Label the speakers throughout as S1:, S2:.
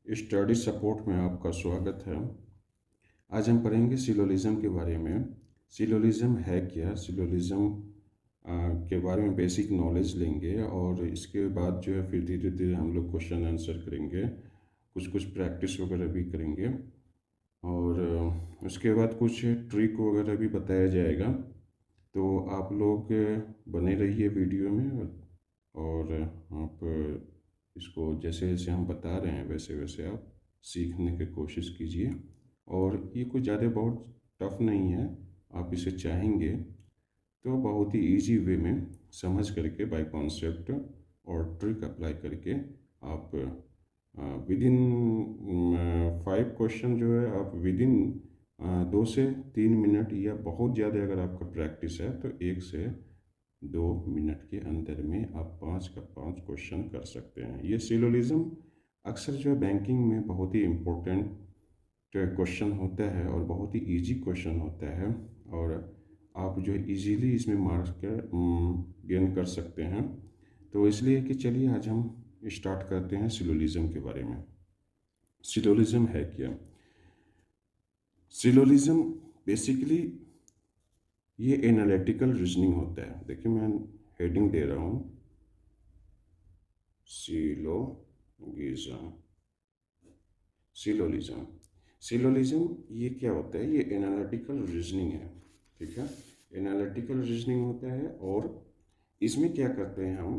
S1: Study support में आपका स्वागत है। आज हम पढ़ेंगे सिलोलिज्म के बारे में। सिलोलिज्म है क्या, सिलोलिज्म के बारे में बेसिक नॉलेज लेंगे और इसके बाद जो है फिर धीरे धीरे हम लोग क्वेश्चन आंसर करेंगे, कुछ कुछ प्रैक्टिस वगैरह भी करेंगे और उसके बाद कुछ ट्रिक वगैरह भी बताया जाएगा। तो आप लोग बने रहिए वीडियो में और आप इसको जैसे जैसे हम बता रहे हैं वैसे वैसे आप सीखने की कोशिश कीजिए। और ये कुछ ज़्यादा बहुत टफ नहीं है, आप इसे चाहेंगे तो बहुत ही इजी वे में समझ करके बाय कॉन्सेप्ट और ट्रिक अप्लाई करके आप विद इन 5 क्वेश्चन जो है आप विद इन 2 से 3 मिनट या बहुत ज़्यादा अगर आपका प्रैक्टिस है तो 1 से 2 मिनट के अंदर में आप 5 का 5 क्वेश्चन कर सकते हैं। ये सिलोलिज्म अक्सर जो है बैंकिंग में बहुत ही इम्पोर्टेंट क्वेश्चन होता है और बहुत ही इजी क्वेश्चन होता है और आप जो है इजीली इसमें मार्क्स गेन कर सकते हैं। तो इसलिए कि चलिए आज हम स्टार्ट करते हैं सिलोलिज्म के बारे में। सिलोलिज्म है क्या? सिलोलिज्म बेसिकली ये एनालिटिकल रीजनिंग होता है। देखिए मैं हेडिंग दे रहा हूँ, सिलोगिज्म। सिलोलिज्म सिलोलिज्म ये क्या होता है? ये एनालिटिकल रीजनिंग है, ठीक है। एनालिटिकल रीजनिंग होता है और इसमें क्या करते हैं हम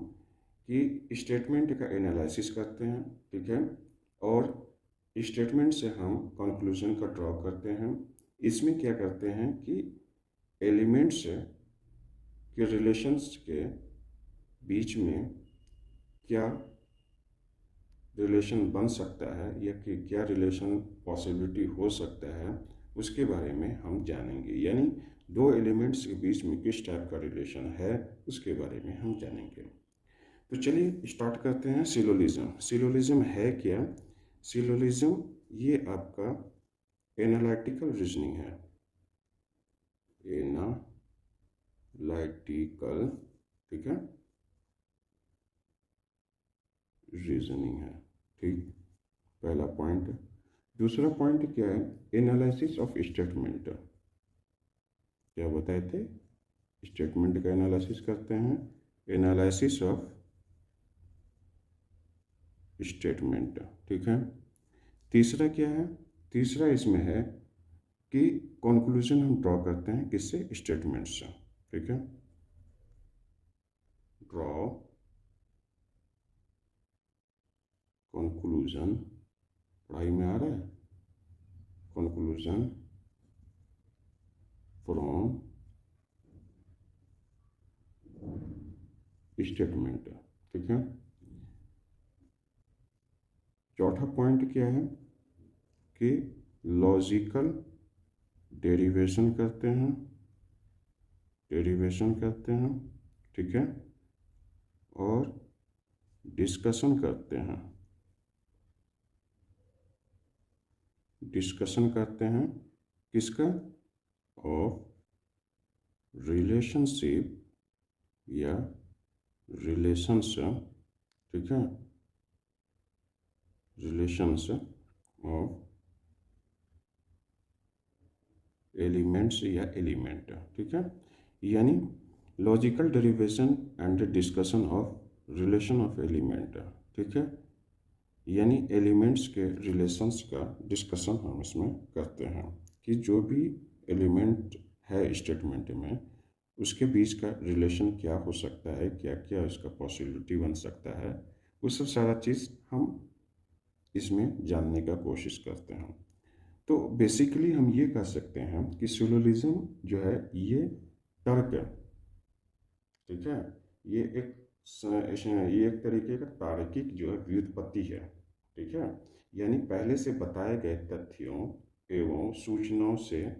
S1: कि स्टेटमेंट का एनालिसिस करते हैं, ठीक है, और स्टेटमेंट से हम कंक्लूजन का ड्रॉ करते हैं। इसमें क्या करते हैं कि एलिमेंट्स के रिलेशंस के बीच में क्या रिलेशन बन सकता है या कि क्या रिलेशन पॉसिबिलिटी हो सकता है उसके बारे में हम जानेंगे। यानी दो एलिमेंट्स के बीच में किस टाइप का रिलेशन है उसके बारे में हम जानेंगे। तो चलिए स्टार्ट करते हैं। सिलोलिज्म। सिलोलिज्म है क्या? सिलोलिज्म ये आपका एनालिटिकल रीजनिंग है। एनालिटिकल, ठीक है, रीजनिंग है, ठीक, पहला पॉइंट। दूसरा पॉइंट क्या है? Analysis of statement. क्या बताए थे? स्टेटमेंट का एनालिसिस करते हैं, एनालिसिस ऑफ स्टेटमेंट, ठीक है। तीसरा क्या है? तीसरा इसमें है कि कंक्लूजन हम ड्रॉ करते हैं किससे? स्टेटमेंट से, ठीक है। ड्रॉ कंक्लूजन, पढ़ाई में आ रहा है, कंक्लूजन फ्रॉम स्टेटमेंट, ठीक है। चौथा पॉइंट क्या है कि लॉजिकल डेरिवेशन करते हैं, डेरिवेशन करते हैं, ठीक है, और डिस्कशन करते हैं, डिस्कशन करते हैं किसका? ऑफ रिलेशनशिप या रिलेशंस, ठीक है, रिलेशंस ऑफ एलिमेंट्स या एलिमेंट, ठीक है। यानी logical derivation and discussion of relation of element, ठीक है। यानी एलिमेंट्स के रिलेशंस का डिस्कशन हम इसमें करते हैं कि जो भी एलिमेंट है स्टेटमेंट में उसके बीच का रिलेशन क्या हो सकता है, क्या क्या इसका पॉसिबिलिटी बन सकता है, वो सब सारा चीज़ हम इसमें जानने का कोशिश करते हैं। तो बेसिकली हम ये कह सकते हैं कि सिलोलिज्म जो है ये तर्क है, ठीक है, ये एक ये एक तरीके का तार्किक जो है व्युत्पत्ति है, ठीक है। यानी पहले से बताए गए तथ्यों एवं सूचनाओं से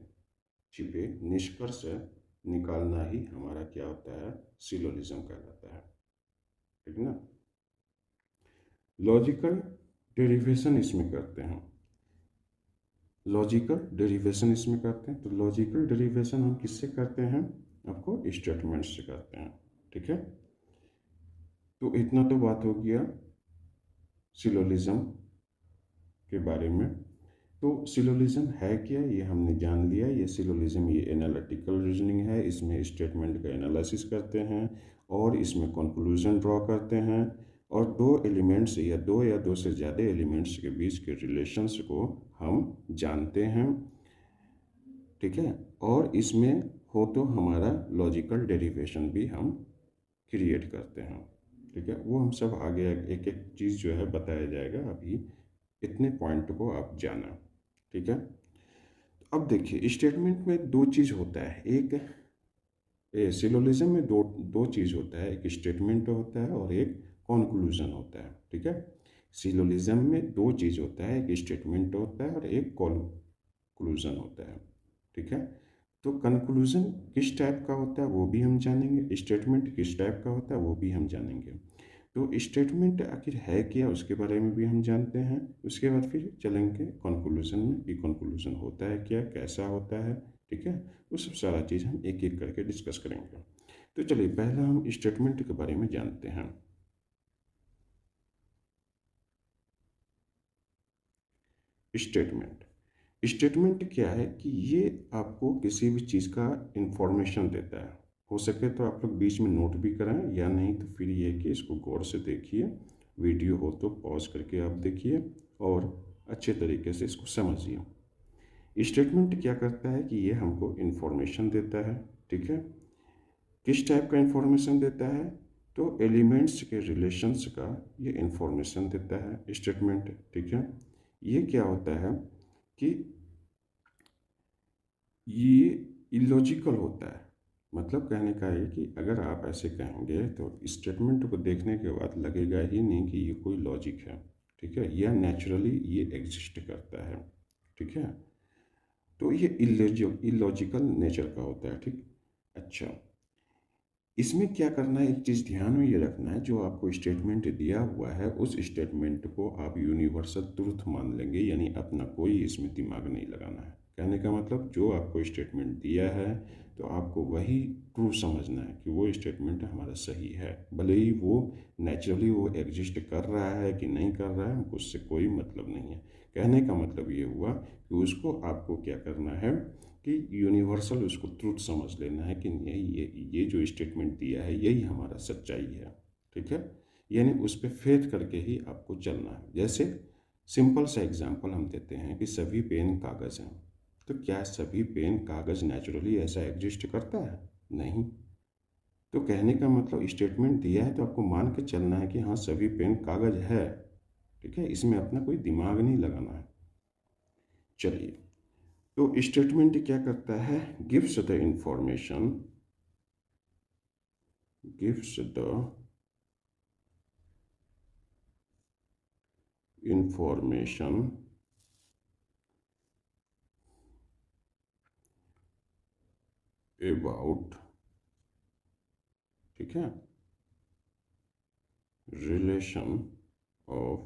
S1: छिपे निष्कर्ष निकालना ही हमारा क्या होता है? सिलोलिज्म कहलाता है, ठीक ना। लॉजिकल डेरिवेशन इसमें करते हैं, लॉजिकल डेरिवेशन इसमें करते हैं। तो लॉजिकल डेरिवेशन हम किससे करते हैं? आपको स्टेटमेंट से करते हैं, ठीक है। तो इतना तो बात हो गया सिलोलिज्म के बारे में। तो सिलोजिज्म है क्या, ये हमने जान लिया। ये सिलोजिज्म ये एनालिटिकल रीजनिंग है, इसमें स्टेटमेंट का एनालिसिस करते हैं और इसमें कंक्लूजन ड्रॉ करते हैं, और दो एलिमेंट्स या दो से ज़्यादा एलिमेंट्स के बीच के रिलेशंस को हम जानते हैं। ठीक है, और इसमें हो तो हमारा लॉजिकल डेरिवेशन भी हम क्रिएट करते हैं। ठीक है, वो हम सब आगे एक एक चीज़ जो है बताया जाएगा, अभी इतने पॉइंट को आप जाना। ठीक है, अब देखिए स्टेटमेंट में दो चीज़ होता है, एक सिलोजिज्म में दो दो चीज़ होता है, एक स्टेटमेंट होता है और एक कॉन्क्लूजन होता है। ठीक है, सिलोजिज्म में दो चीज़ होता है, एक स्टेटमेंट होता है और एक कॉन्क्लूजन होता है। ठीक है, तो कंक्लूजन किस टाइप का होता है वो भी हम जानेंगे, स्टेटमेंट किस टाइप का होता है वो भी हम जानेंगे। तो स्टेटमेंट आखिर है क्या उसके बारे में भी हम जानते हैं, उसके बाद फिर चलेंगे कंक्लूजन में कि कंक्लूजन होता है क्या, कैसा होता है। ठीक है, वो सब सारा चीज़ हम एक एक करके डिस्कस करेंगे। तो चलिए पहला हम स्टेटमेंट के बारे में जानते हैं। स्टेटमेंट स्टेटमेंट क्या है कि ये आपको किसी भी चीज़ का इंफॉर्मेशन देता है। हो सके तो आप लोग बीच में नोट भी कराएं, या नहीं तो फिर ये कि इसको गौर से देखिए, वीडियो हो तो पॉज करके आप देखिए और अच्छे तरीके से इसको समझिए। स्टेटमेंट क्या करता है कि ये हमको इंफॉर्मेशन देता है। ठीक है, किस टाइप का इंफॉर्मेशन देता है, तो एलिमेंट्स के रिलेशंस का ये इंफॉर्मेशन देता है स्टेटमेंट। ठीक है, ये क्या होता है कि ये इलॉजिकल होता है। मतलब कहने का है कि अगर आप ऐसे कहेंगे तो स्टेटमेंट को देखने के बाद लगेगा ही नहीं कि ये कोई लॉजिक है। ठीक है, यह नेचुरली ये एग्जिस्ट करता है। ठीक है, तो ये इलॉजिकल नेचर का होता है। ठीक, अच्छा, इसमें क्या करना है, एक चीज़ ध्यान में ये रखना है, जो आपको स्टेटमेंट दिया हुआ है उस स्टेटमेंट को आप यूनिवर्सल ट्रूथ मान लेंगे, यानी अपना कोई इसमें दिमाग नहीं लगाना है। कहने का मतलब जो आपको स्टेटमेंट दिया है तो आपको वही ट्रू समझना है कि वो स्टेटमेंट हमारा सही है, भले ही वो नेचुरली वो एग्जिस्ट कर रहा है कि नहीं कर रहा है, हमको उससे कोई मतलब नहीं है। कहने का मतलब ये हुआ कि उसको आपको क्या करना है कि यूनिवर्सल उसको ट्रूथ समझ लेना है कि ये जो स्टेटमेंट दिया है यही हमारा सच्चाई है। ठीक है, यानी उस पर फेथ करके ही आपको चलना है। जैसे सिंपल सा एग्जांपल हम देते हैं कि सभी पेन कागज़ हैं, तो क्या सभी पेन कागज़ नेचुरली ऐसा एग्जिस्ट करता है? नहीं। तो कहने का मतलब स्टेटमेंट दिया है तो आपको मान के चलना है कि हाँ सभी पेन कागज़ है। ठीक है, इसमें अपना कोई दिमाग नहीं लगाना है। चलिए, तो स्टेटमेंट क्या करता है, gives the information, gives the information about, ठीक है, रिलेशन ऑफ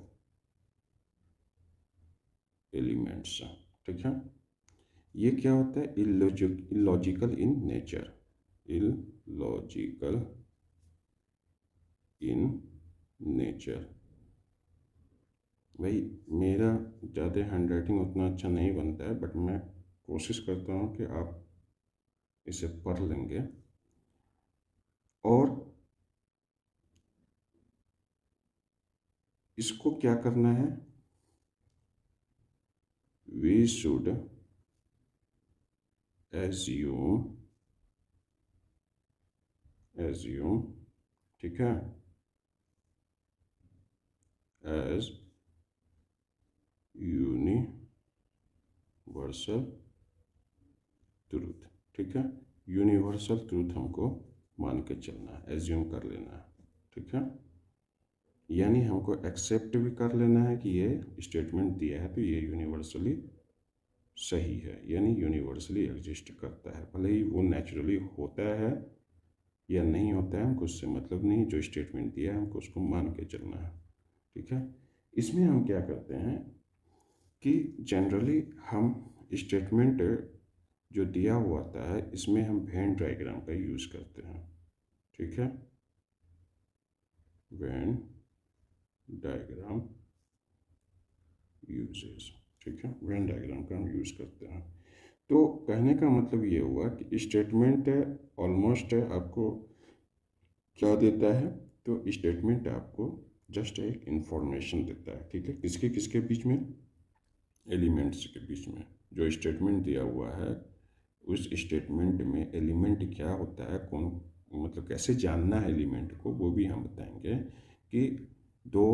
S1: एलिमेंट्स। ठीक है, ये क्या होता है, illogical in nature, illogical in nature. भाई मेरा ज़्यादा हैंड राइटिंग उतना अच्छा नहीं बनता है, बट मैं कोशिश करता हूँ कि आप इसे पढ़ लेंगे। और इसको क्या करना है, वी शुड एज्यूम, ठीक है, एज यूनिवर्सल ट्रूथ। ठीक है, यूनिवर्सल ट्रूथ हमको मान के चलना है, एज्यूम कर लेना है। ठीक है, यानी हमको एक्सेप्ट भी कर लेना है कि ये स्टेटमेंट दिया है तो ये यूनिवर्सली सही है, यानी यूनिवर्सली एग्जिस्ट करता है, भले ही वो नेचुरली होता है या नहीं होता है, हमको उससे मतलब नहीं, जो स्टेटमेंट दिया है हमको उसको मान के चलना है। ठीक है, इसमें हम क्या करते हैं कि जनरली हम स्टेटमेंट जो दिया हुआ आता है इसमें हम वेन डायग्राम का यूज़ करते हैं। ठीक है, वेन डायग्राम यूजेस, ठीक है, वेन डायग्राम का हम यूज़ करते हैं। तो कहने का मतलब ये हुआ कि स्टेटमेंट ऑलमोस्ट आपको क्या देता है, तो स्टेटमेंट आपको जस्ट एक इंफॉर्मेशन देता है, ठीक है, किसके किसके बीच में, एलिमेंट्स के बीच में। जो स्टेटमेंट दिया हुआ है उस स्टेटमेंट में एलिमेंट क्या होता है, कौन, मतलब कैसे जानना है एलिमेंट को, वो भी हम बताएंगे कि दो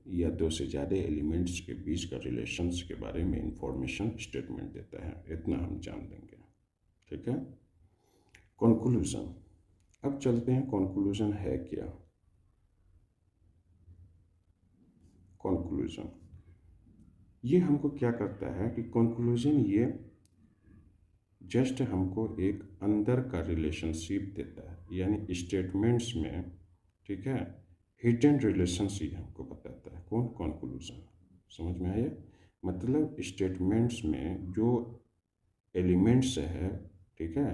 S1: या दो से ज़्यादा एलिमेंट्स के बीच का रिलेशंस के बारे में इंफॉर्मेशन स्टेटमेंट देता है, इतना हम जान लेंगे, ठीक है। कंक्लूजन, अब चलते हैं कंक्लूजन है क्या। कंक्लूजन ये हमको क्या करता है कि कंक्लूजन ये जस्ट हमको एक अंदर का रिलेशनशिप देता है, यानी स्टेटमेंट्स में, ठीक है, हिडन रिलेशनशिप हमको बताता है। कौन, कंक्लूजन, समझ में आया। मतलब स्टेटमेंट्स में जो एलिमेंट्स है, ठीक है,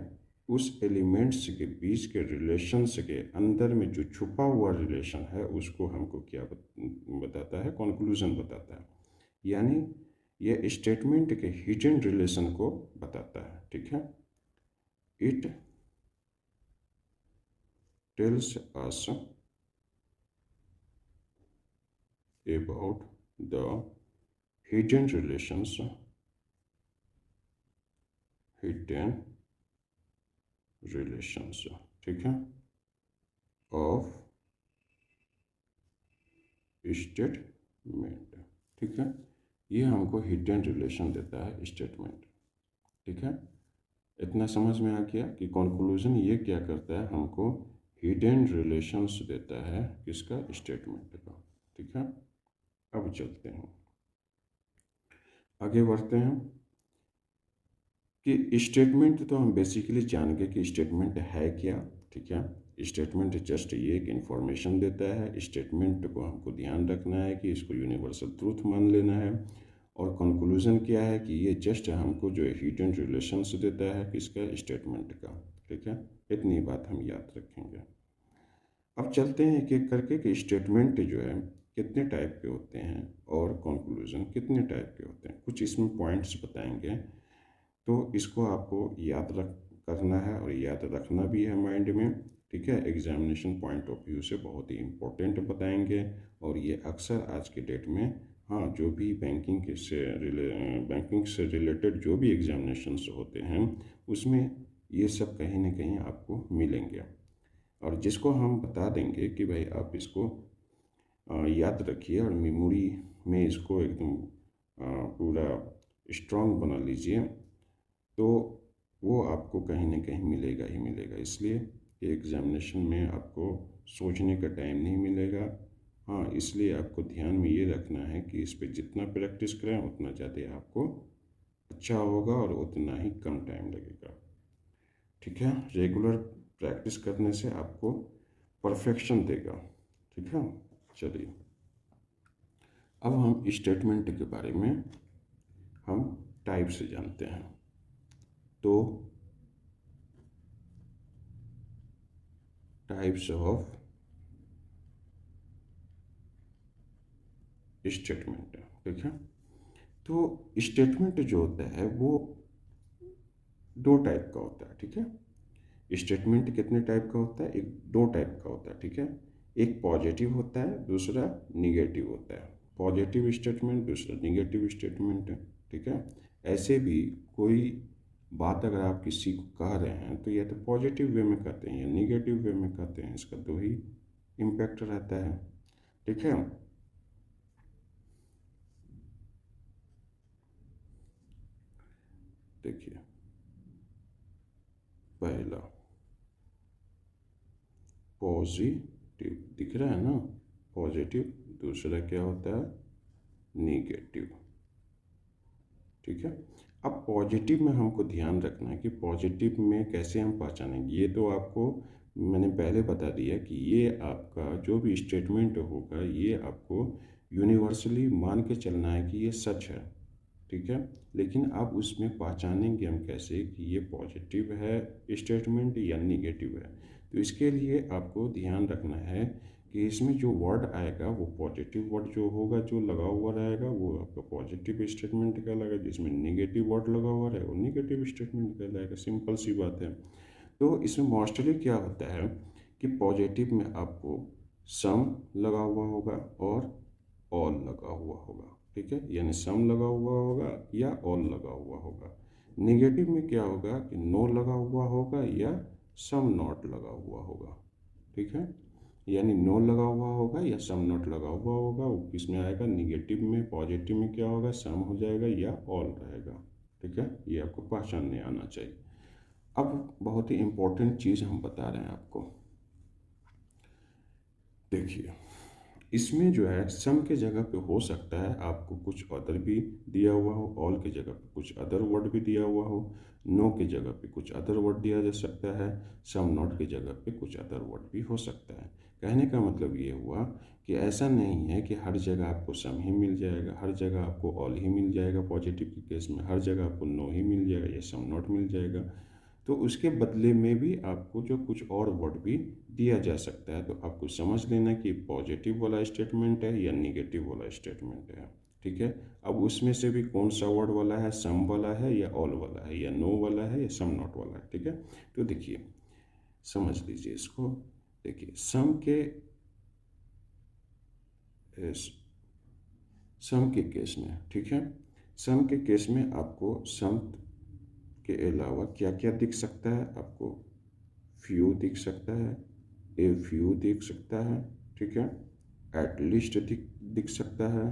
S1: उस एलिमेंट्स के बीच के रिलेशंस के अंदर में जो छुपा हुआ रिलेशन है उसको हमको क्या बताता है, कंक्लूजन बताता है। यानी ये स्टेटमेंट के हिडन रिलेशन को बताता है, ठीक है। It tells us about the hidden relations, hidden relations, ठीक है, ऑफ स्टेटमेंट, ठीक है। ये हमको हिडन रिलेशन देता है स्टेटमेंट, ठीक है। इतना समझ में आ गया कि कंक्लूजन ये क्या करता है, हमको हिडन रिलेशंस देता है, किसका, स्टेटमेंट का, ठीक है। अब चलते हैं, आगे बढ़ते हैं कि स्टेटमेंट तो हम बेसिकली जान गए कि स्टेटमेंट है क्या, ठीक है। स्टेटमेंट जस्ट ये एक इन्फॉर्मेशन देता है। स्टेटमेंट को हमको ध्यान रखना है कि इसको यूनिवर्सल ट्रूथ मान लेना है। और कंक्लूजन क्या है कि ये जस्ट हमको जो हिडन रिलेशंस देता है, किसका, स्टेटमेंट का, ठीक है। इतनी बात हम याद रखेंगे। अब चलते हैं एक एक करके कि स्टेटमेंट जो है कितने टाइप के होते हैं और कंक्लूजन कितने टाइप के होते हैं, कुछ इसमें पॉइंट्स बताएंगे। तो इसको आपको याद रख करना है और याद रखना भी है माइंड में, ठीक है। एग्जामिनेशन पॉइंट ऑफ व्यू से बहुत ही इम्पोर्टेंट बताएंगे। और ये अक्सर आज के डेट में, हाँ, जो भी बैंकिंग से रिलेटेड जो भी एग्जामिनेशंस होते हैं उसमें ये सब कहीं ना कहीं आपको मिलेंगे। और जिसको हम बता देंगे कि भाई आप इसको याद रखिए और मेमोरी में इसको एकदम पूरा स्ट्रांग बना लीजिए, तो वो आपको कहीं ना कहीं मिलेगा ही मिलेगा। इसलिए कि एग्ज़ामिनेशन में आपको सोचने का टाइम नहीं मिलेगा। हाँ, इसलिए आपको ध्यान में ये रखना है कि इस पर जितना प्रैक्टिस करें उतना ज़्यादा आपको अच्छा होगा और उतना ही कम टाइम लगेगा, ठीक है। रेगुलर प्रैक्टिस करने से आपको परफेक्शन देगा, ठीक है। चलिए, अब हम स्टेटमेंट के बारे में हम टाइप से जानते हैं। तो टाइप्स ऑफ स्टेटमेंट, ठीक है। तो स्टेटमेंट जो होता है वो दो टाइप का होता है, ठीक है। स्टेटमेंट कितने टाइप का होता है, एक दो टाइप का होता है, ठीक है। एक पॉजिटिव होता है, दूसरा निगेटिव होता है। पॉजिटिव स्टेटमेंट, दूसरा निगेटिव स्टेटमेंट है, ठीक है। ऐसे भी कोई बात अगर आप किसी को कह रहे हैं तो या तो पॉजिटिव वे में कहते हैं या निगेटिव वे में कहते हैं, इसका दो ही इम्पैक्ट रहता है, ठीक है। देखिए, पहला पॉजिटिव दिख रहा है ना, पॉजिटिव। दूसरा क्या होता है, निगेटिव, ठीक है। अब पॉजिटिव में हमको ध्यान रखना है कि पॉजिटिव में कैसे हम पहचानेंगे। ये तो आपको मैंने पहले बता दिया कि ये आपका जो भी स्टेटमेंट होगा ये आपको यूनिवर्सली मान के चलना है कि ये सच है, ठीक है। लेकिन आप उसमें पहचानेंगे हम कैसे कि ये पॉजिटिव है स्टेटमेंट या निगेटिव है। तो इसके लिए आपको ध्यान रखना है कि इसमें जो वर्ड आएगा वो पॉजिटिव वर्ड जो होगा, जो लगा हुआ रहेगा वो आपका पॉजिटिव स्टेटमेंट कहलाएगा, जिसमें निगेटिव वर्ड लगा हुआ रहेगा वो निगेटिव स्टेटमेंट कहलाएगा। सिंपल सी बात है। तो इसमें मोस्टली क्या होता है कि पॉजिटिव में आपको सम लगा हुआ होगा और ऑल लगा हुआ होगा, ठीक है, यानी सम लगा हुआ होगा या ऑल लगा हुआ होगा। नेगेटिव में क्या होगा कि नो लगा हुआ होगा या सम नॉट लगा हुआ होगा, ठीक है, यानी नो लगा हुआ होगा या सम नॉट लगा हुआ होगा। वो किस में आएगा, निगेटिव में। पॉजिटिव में क्या होगा, सम हो जाएगा या ऑल रहेगा, ठीक है। ये आपको पहचानने आना चाहिए। अब बहुत ही इम्पोर्टेंट चीज़ हम बता रहे हैं आपको। देखिए, इसमें जो है सम के जगह पे हो सकता है आपको कुछ अदर भी दिया हुआ हो, ऑल के जगह पे कुछ अदर वर्ड भी दिया हुआ हो, नो के जगह पे कुछ अदर वर्ड दिया जा सकता है, सम नॉट के जगह पे कुछ अदर वर्ड भी हो सकता है। कहने का मतलब ये हुआ कि ऐसा नहीं है कि हर जगह आपको सम ही मिल जाएगा, हर जगह आपको ऑल ही मिल जाएगा, पॉजिटिव के केस में हर जगह आपको नो ही मिल जाएगा या सम नॉट मिल जाएगा। तो उसके बदले में भी आपको जो कुछ और वर्ड भी दिया जा सकता है। तो आपको समझ लेना कि पॉजिटिव वाला स्टेटमेंट है या निगेटिव वाला स्टेटमेंट है, ठीक है। अब उसमें से भी कौन सा वर्ड वाला है, सम वाला है या ऑल वाला है या नो वाला है या सम नॉट वाला है, ठीक है। तो देखिए, समझ लीजिए इसको। देखिए, सम के केस में, ठीक है, सम के केस में आपको सम के अलावा क्या क्या दिख सकता है, आपको फ्यू दिख सकता है, ए फ्यू दिख सकता है, ठीक है, एटलीस्ट दिख सकता है,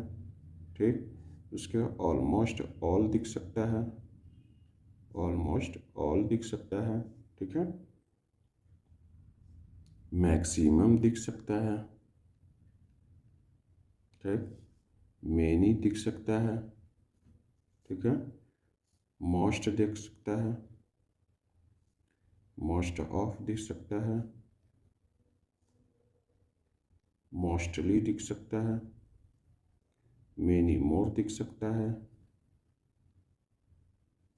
S1: ठीक। उसके बाद ऑलमोस्ट ऑल दिख सकता है, ऑलमोस्ट ऑल दिख सकता है, ठीक है, मैक्सिमम दिख सकता है, ठीक, मेनी दिख सकता है, ठीक है, मोस्ट दिख सकता है, मोस्ट ऑफ दिख सकता है, मोस्टली दिख सकता है, मेनी मोर दिख सकता है,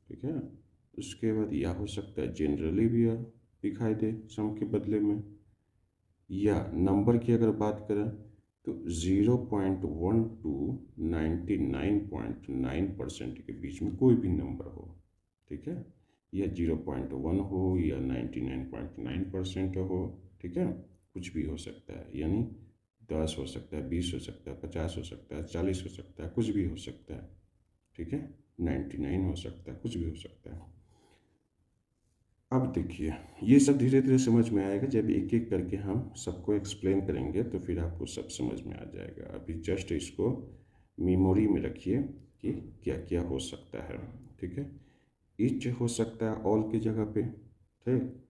S1: ठीक है। उसके बाद यह हो सकता है जनरली भी दिखाई दे सम के बदले में। या नंबर की अगर बात करें तो 0.1 टू 99.9% के बीच में कोई भी नंबर हो, ठीक है, या 0.1 हो या 99.9% हो, ठीक है, कुछ भी हो सकता है, यानी 10 हो सकता है, 20 हो सकता है, 50 हो सकता है, 40 हो सकता है, कुछ भी हो सकता है, ठीक है, 99 हो सकता है, कुछ भी हो सकता है। अब देखिए, ये सब धीरे धीरे समझ में आएगा जब एक एक करके हम सबको एक्सप्लेन करेंगे, तो फिर आपको सब समझ में आ जाएगा। अभी जस्ट इसको मेमोरी में रखिए कि क्या क्या हो सकता है, ठीक है। ईच हो सकता है ऑल की जगह पे, ठीक।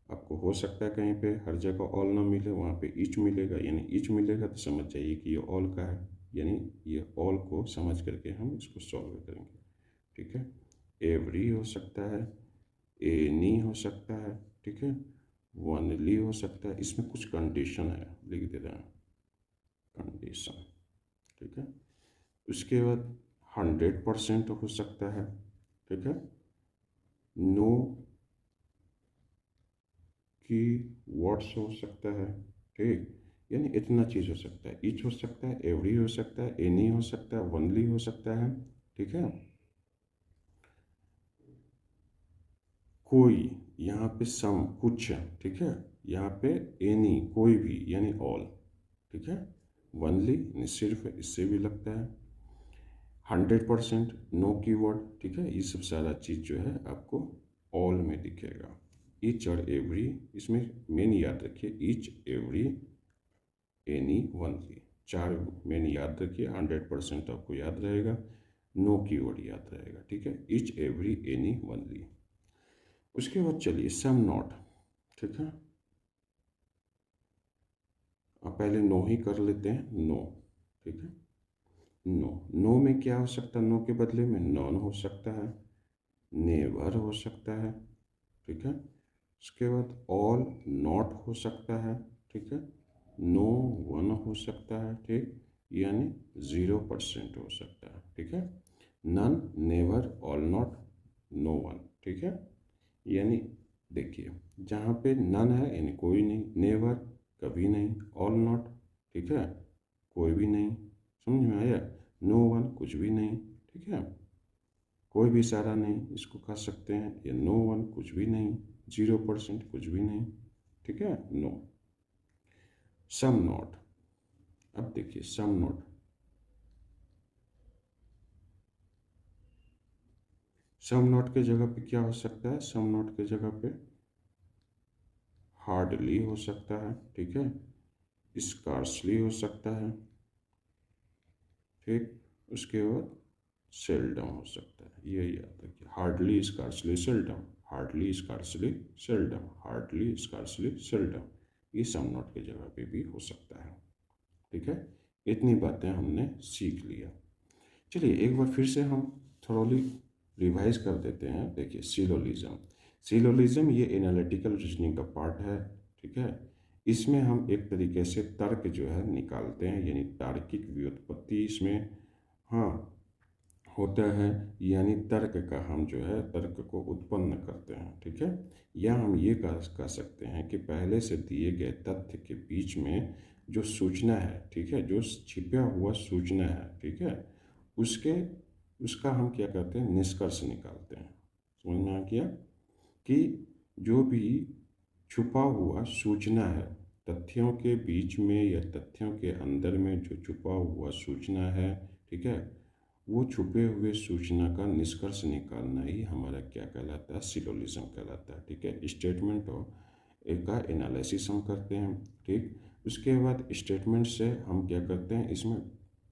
S1: आपको हो सकता है कहीं पे हर जगह ऑल ना मिले, वहाँ पे ईच मिलेगा, यानी ईच मिलेगा तो समझ जाइए कि ये ऑल का है, यानी ये ऑल को समझ करके हम इसको सॉल्व करेंगे, ठीक है। एवरी हो सकता है, एनी हो सकता है, ठीक है, वनली हो सकता है। इसमें कुछ कंडीशन है, लिख दे रहे हैं कंडीशन, ठीक है। उसके बाद 100% हो सकता है, ठीक है, नो की वर्ड्स हो सकता है, ठीक, यानी इतना चीज़ हो सकता है। ईच हो सकता है, एवरी हो सकता है, एनी हो सकता है, वनली हो सकता है, ठीक है। कोई, यहाँ पे सम कुछ, ठीक है, यहाँ पे एनी कोई भी यानी ऑल, ठीक है, वनली सिर्फ, इससे भी लगता है। 100% नो कीवर्ड, ठीक है, ये सब सारा चीज़ जो है आपको ऑल में दिखेगा। ईच और एवरी, इसमें मेन याद रखिए, ईच एवरी एनी वनली, चार मेन याद रखिए। 100% आपको याद रहेगा, नो कीवर्ड याद रहेगा, ठीक है, ईच एवरी एनी वनली। उसके बाद चलिए सम नॉट, ठीक है, अब पहले नो ही कर लेते हैं, नो, ठीक है। नो, नो में क्या हो सकता है, नो के बदले में नॉन हो सकता है, नेवर हो सकता है, ठीक है। उसके बाद ऑल नॉट हो सकता है, ठीक है, नो वन हो सकता है, ठीक, यानी 0% हो सकता है, ठीक है, none, never, all not, no one, ठीक है। यानी देखिए, जहाँ पे नन है यानी कोई नहीं, नेवर कभी नहीं, ऑल नॉट ठीक है, कोई भी नहीं, समझ में आया। नो वन कुछ भी नहीं, ठीक है, कोई भी इशारा नहीं इसको कह सकते हैं, या नो वन कुछ भी नहीं, 0% कुछ भी नहीं, ठीक है, नो। सम नॉट, अब देखिए सम नॉट, सम नॉट के जगह पे क्या हो सकता है, सम नॉट के जगह पे हार्डली हो सकता है, ठीक है, स्कार्सली हो सकता है, ठीक, उसके बाद सेल्डम हो सकता है, ये याद रखिए, hardly scarcely seldom, hardly scarcely seldom, hardly scarcely seldom, ये सम नॉट के जगह पे भी हो सकता है, ठीक है। इतनी बातें हमने सीख लिया। चलिए एक बार फिर से हम थोड़ी रिवाइज कर देते हैं। देखिए सिलोलिज्म, सिलोलिज्म ये एनालिटिकल रीजनिंग का पार्ट है, ठीक है। इसमें हम एक तरीके से तर्क जो है निकालते हैं, यानी तार्किक व्युत्पत्ति इसमें हाँ होता है, यानी तर्क का हम जो है तर्क को उत्पन्न करते हैं, ठीक है। या हम ये कह सकते हैं कि पहले से दिए गए तथ्य के बीच में जो सूचना है, ठीक है, जो छिपा हुआ सूचना है, ठीक है, उसके उसका हम क्या करते हैं, निष्कर्ष निकालते हैं। समझ में आ गया कि जो भी छुपा हुआ सूचना है, तथ्यों के बीच में या तथ्यों के अंदर में जो छुपा हुआ सूचना है, ठीक है, वो छुपे हुए सूचना का निष्कर्ष निकालना ही हमारा क्या कहलाता है, सिलोलिज्म कहलाता है, ठीक है। स्टेटमेंट और एक का एनालिसिस हम करते हैं, ठीक। उसके बाद स्टेटमेंट से हम क्या करते हैं, इसमें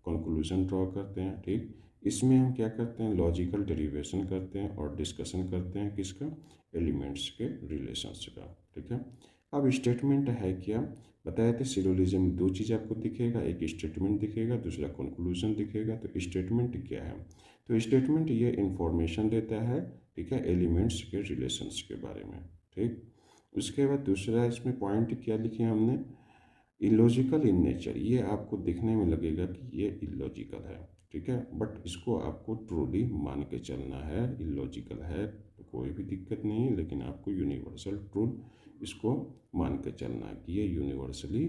S1: कंक्लूजन ड्रॉ करते हैं, ठीक। इसमें हम क्या करते हैं, लॉजिकल डेरिवेशन करते हैं और डिस्कशन करते हैं किसका, एलिमेंट्स के रिलेशंस का, ठीक है। अब स्टेटमेंट है क्या, बताए थे सिलोलिज्म में दो चीज़ आपको दिखेगा, एक स्टेटमेंट दिखेगा, दूसरा कंक्लूजन दिखेगा। तो स्टेटमेंट क्या है, तो स्टेटमेंट ये इंफॉर्मेशन देता है, ठीक है, एलिमेंट्स के रिलेशंस के बारे में, ठीक। उसके बाद दूसरा इसमें पॉइंट क्या लिखे हमने, इलॉजिकल इन नेचर, ये आपको दिखने में लगेगा कि ये इलॉजिकल है, ठीक है, बट इसको आपको ट्रूली मान के चलना है। इलॉजिकल है तो कोई भी दिक्कत नहीं है, लेकिन आपको यूनिवर्सल ट्रूथ इसको मान के चलना है कि ये यूनिवर्सली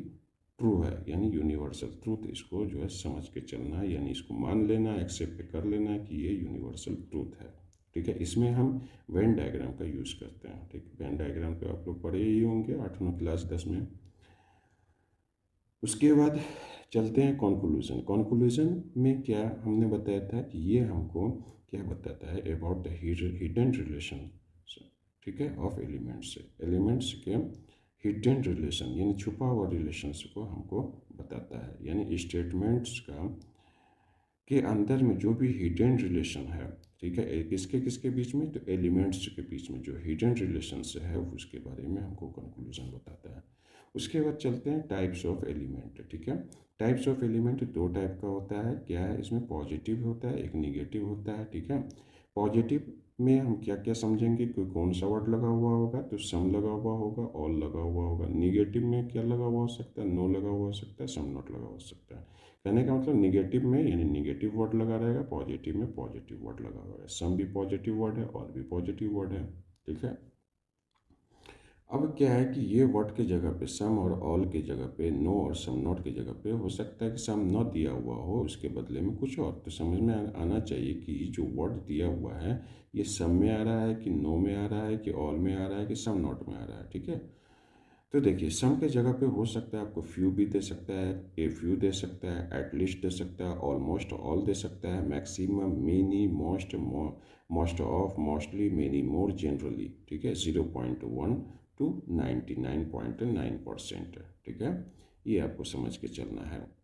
S1: ट्रू है, यानी यूनिवर्सल ट्रूथ इसको जो है समझ के चलना है, यानी इसको मान लेना, एक्सेप्ट कर लेना कि ये यूनिवर्सल ट्रूथ है, ठीक है। इसमें हम वेन डायग्राम का यूज़ करते हैं, ठीक। वेन डायग्राम तो आप लोग पढ़े ही होंगे 8वीं क्लास 10 में। उसके बाद चलते हैं कंक्लूजन। कंक्लूजन में क्या हमने बताया था कि ये हमको क्या बताता है, अबाउट द हिडन रिलेशन, ठीक है, ऑफ एलिमेंट्स, एलिमेंट्स के हिडन रिलेशन यानी छुपा हुआ रिलेशंस को हमको बताता है, यानी स्टेटमेंट्स का के अंदर में जो भी हिडन रिलेशन है, ठीक है, किसके किसके बीच में, तो एलिमेंट्स के बीच में जो हिडन रिलेशंस है उसके बारे में हमको कंक्लूजन बताता है। उसके बाद चलते हैं टाइप्स ऑफ एलिमेंट, ठीक है। टाइप्स ऑफ एलिमेंट दो टाइप का होता है, क्या है, इसमें पॉजिटिव होता है, एक निगेटिव होता है, ठीक है। पॉजिटिव में हम क्या क्या समझेंगे, कोई कौन सा वर्ड लगा हुआ होगा, तो सम लगा हुआ होगा, ऑल लगा हुआ होगा। निगेटिव में क्या लगा हुआ हो सकता है, नो लगा हुआ हो सकता है, सम नॉट लगा हो सकता है। कहने का मतलब निगेटिव में यानी निगेटिव वर्ड लगा रहेगा, पॉजिटिव में पॉजिटिव वर्ड लगा हुआ है। सम भी पॉजिटिव वर्ड है, ऑल भी पॉजिटिव वर्ड है, ठीक है। अब क्या है कि ये वर्ड के जगह पे सम और ऑल के जगह पे नो और सम नॉट के जगह पे हो सकता है कि सम नॉट दिया हुआ हो, उसके बदले में कुछ और। तो समझ में आना चाहिए कि जो वर्ड दिया हुआ है ये सम में आ रहा है कि नो में आ रहा है कि ऑल में आ रहा है कि सम नॉट में आ रहा है, ठीक है। तो देखिए सम के जगह पे हो सकता है आपको फ्यू भी दे सकता है, ए फ्यू दे सकता है, एटलीस्ट दे सकता है, ऑलमोस्ट ऑल दे सकता है, maximum, many, most, most of, mostly, many more, generally, ठीक है, 0.1 टू 99.9%, ठीक है। ये आपको समझ के चलना है।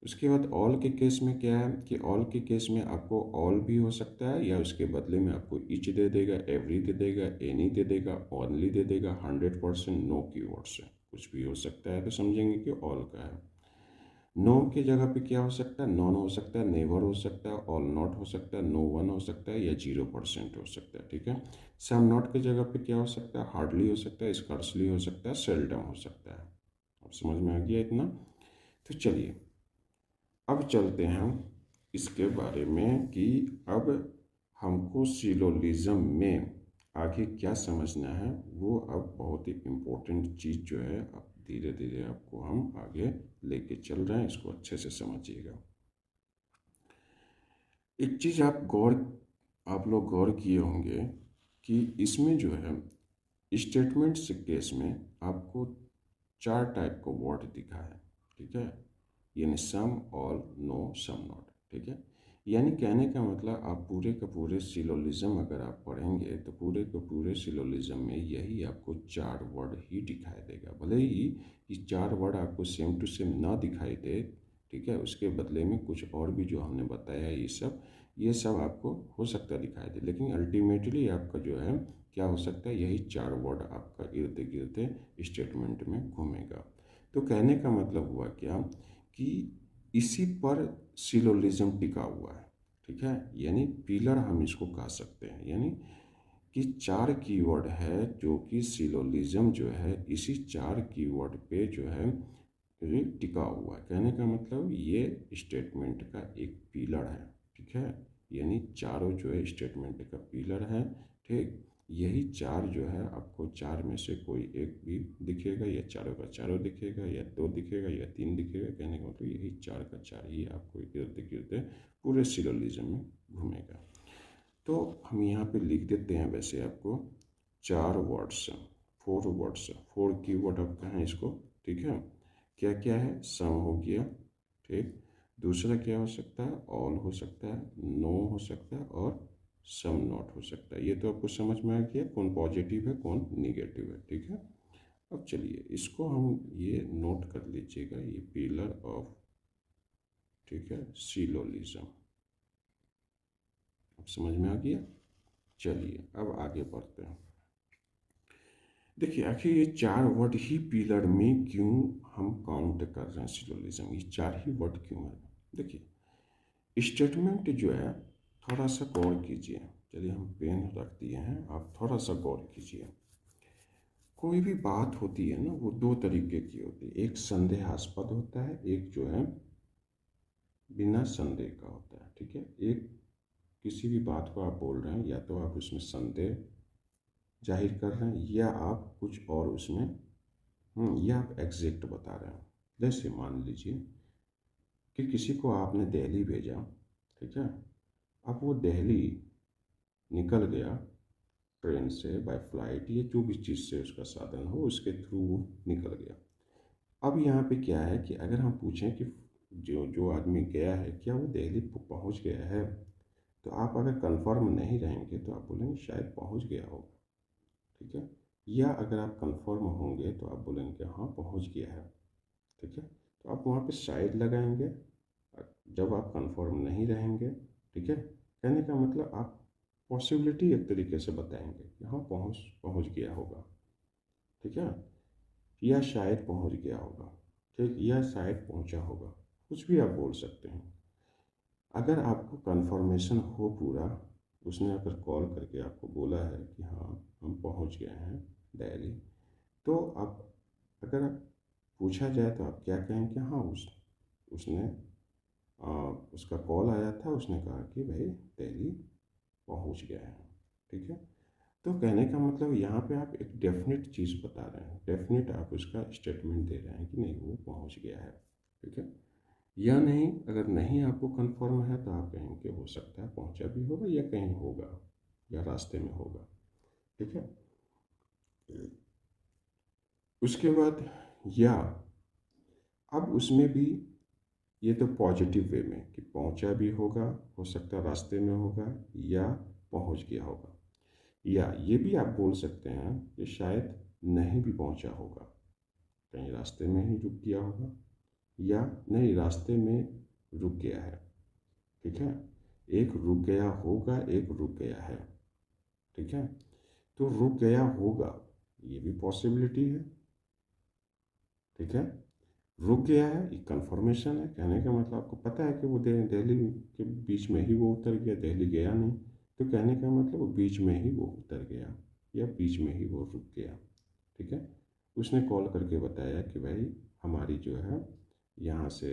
S1: उसके बाद ऑल के केस में क्या है कि ऑल के केस में आपको ऑल भी हो सकता है, या उसके बदले में आपको ईच दे देगा, एवरी दे देगा, एनी दे देगा, ओनली दे देगा, 100%, नो कीवर्ड से कुछ भी हो सकता है, तो समझेंगे कि ऑल का है। नो के जगह पे क्या हो सकता है, नॉन हो सकता है, नेवर हो सकता है, ऑल नॉट हो सकता है, नो वन हो सकता है, या 0% हो सकता है, ठीक है। सम नॉट के जगह पे क्या हो सकता है, हार्डली हो सकता है, स्कार्सली हो सकता है, सेल्डम हो सकता है। अब समझ में आ गया इतना। तो चलिए अब चलते हैं हम इसके बारे में कि अब हमको सिलोलिज्म में आगे क्या समझना है, वो अब बहुत ही इम्पोर्टेंट चीज़ जो है अब धीरे धीरे आपको हम आगे लेके चल रहे हैं, इसको अच्छे से समझिएगा। एक चीज़ आप लोग गौर किए होंगे कि इसमें जो है स्टेटमेंट्स केस में आपको 4 टाइप का वर्ड दिखा है, ठीक है, यानी सम, ऑल, नो, सम नॉट, ठीक है। यानी कहने का मतलब आप पूरे का पूरे सिलोलिज्म अगर आप पढ़ेंगे तो पूरे के पूरे सिलोलिज्म में यही आपको 4 वर्ड ही दिखाई देगा। भले ही ये 4 वर्ड आपको सेम टू सेम ना दिखाई दे, ठीक है, उसके बदले में कुछ और भी जो हमने बताया ये सब आपको हो सकता है दिखाई दे, लेकिन अल्टीमेटली आपका जो है क्या हो सकता है, यही 4 वर्ड आपका इर्द गिर्द स्टेटमेंट में घूमेगा। तो कहने का मतलब हुआ क्या कि इसी पर सिलोलिज्म टिका हुआ है, ठीक है, यानी पिलर हम इसको कह सकते हैं। यानी कि 4 कीवर्ड है जो कि सिलोलिज्म जो है इसी 4 कीवर्ड पे जो है ये टिका हुआ है। कहने का मतलब ये स्टेटमेंट का एक पिलर है, ठीक है, यानी चारों जो है स्टेटमेंट का पिलर है, ठीक। यही 4 जो है आपको 4 में से कोई एक भी दिखेगा, या चारों का चारों दिखेगा, या 2 दिखेगा, या 3 दिखेगा। कहने का मतलब यही 4 का 4 ही आपको इर्द गिर्द पूरे सिलोलिज्म में घूमेगा। तो हम यहाँ पे लिख देते हैं वैसे आपको 4 वर्ड्स, 4 वर्ड्स, 4 कीवर्ड आपका है इसको, ठीक है। क्या क्या है, सम हो गया, ठीक, दूसरा क्या हो सकता है, ऑल हो सकता है, नो हो सकता है, और सम नॉट हो सकता है। ये तो आपको समझ में आ गया कौन पॉजिटिव है कौन निगेटिव है, ठीक है। अब चलिए इसको हम ये नोट कर लीजिएगा, ये पिलर ऑफ, ठीक है, सिलोलिज्म। अब समझ में आ गया। चलिए अब आगे बढ़ते हैं। देखिए आखिर ये 4 वर्ड ही पिलर में क्यों हम काउंट कर रहे हैं सिलोलिज्म, ये 4 ही वर्ड क्यों है। देखिए स्टेटमेंट जो है थोड़ा सा गौर कीजिए। चलिए हम पेन रख दिए हैं, आप थोड़ा सा गौर कीजिए। कोई भी बात होती है ना, वो 2 तरीके की होती है, एक संदेहास्पद होता है, एक जो है बिना संदेह का होता है, ठीक है। एक किसी भी बात को आप बोल रहे हैं, या तो आप उसमें संदेह जाहिर कर रहे हैं, या आप कुछ और उसमें या आप एग्जैक्ट बता रहे हैं। जैसे मान लीजिए कि किसी को आपने दिल्ली भेजा, ठीक है, अब वो दिल्ली निकल गया ट्रेन से, बाय फ्लाइट, या जो भी चीज़ से उसका साधन हो उसके थ्रू वो निकल गया। अब यहाँ पे क्या है कि अगर हम पूछें कि जो जो आदमी गया है क्या वो दिल्ली पहुँच गया है, तो आप अगर कंफर्म नहीं रहेंगे तो आप बोलेंगे शायद पहुँच गया होगा, ठीक है। या अगर आप कंफर्म होंगे तो आप बोलेंगे हाँ पहुँच गया है, ठीक है। तो आप वहाँ पे शायद लगाएंगे जब आप कंफर्म नहीं रहेंगे, ठीक है। कहने का मतलब आप पॉसिबिलिटी एक तरीके से बताएंगे कि हाँ पहुँच गया होगा, ठीक है, या शायद पहुँच गया होगा, ठीक, या शायद पहुँचा होगा, कुछ भी आप बोल सकते हैं। अगर आपको कंफर्मेशन हो पूरा, उसने अगर कॉल करके आपको बोला है कि हाँ हम पहुँच गए हैं दिल्ली, तो आप अगर पूछा जाए तो आप क्या कहेंगे, हाँ उसने उसका कॉल आया था, उसने कहा कि भाई दिल्ली पहुंच गया है, ठीक है। तो कहने का मतलब यहाँ पे आप एक डेफिनेट चीज़ बता रहे हैं, डेफिनेट आप उसका स्टेटमेंट दे रहे हैं कि नहीं वो पहुंच गया है, ठीक है। या नहीं, अगर नहीं आपको कंफर्म है तो आप कहेंगे हो सकता है पहुंचा भी होगा, या कहीं होगा, या रास्ते में होगा, ठीक है। उसके बाद या, अब उसमें भी ये तो पॉजिटिव वे में कि पहुंचा भी होगा, हो सकता है रास्ते में होगा, या पहुंच गया होगा। या ये भी आप बोल सकते हैं कि शायद नहीं भी पहुंचा होगा, कहीं रास्ते में ही रुक गया होगा, या नहीं रास्ते में रुक गया है, ठीक है। एक रुक गया होगा, एक रुक गया है, ठीक है। तो रुक गया होगा ये भी पॉसिबिलिटी है, ठीक है। रुक गया है ये कंफर्मेशन है, कहने का मतलब आपको पता है कि वो दिल्ली के बीच में ही वो उतर गया, दिल्ली गया नहीं, तो कहने का मतलब वो बीच में ही वो उतर गया, या बीच में ही वो रुक गया, ठीक है। उसने कॉल करके बताया कि भाई हमारी जो है यहाँ से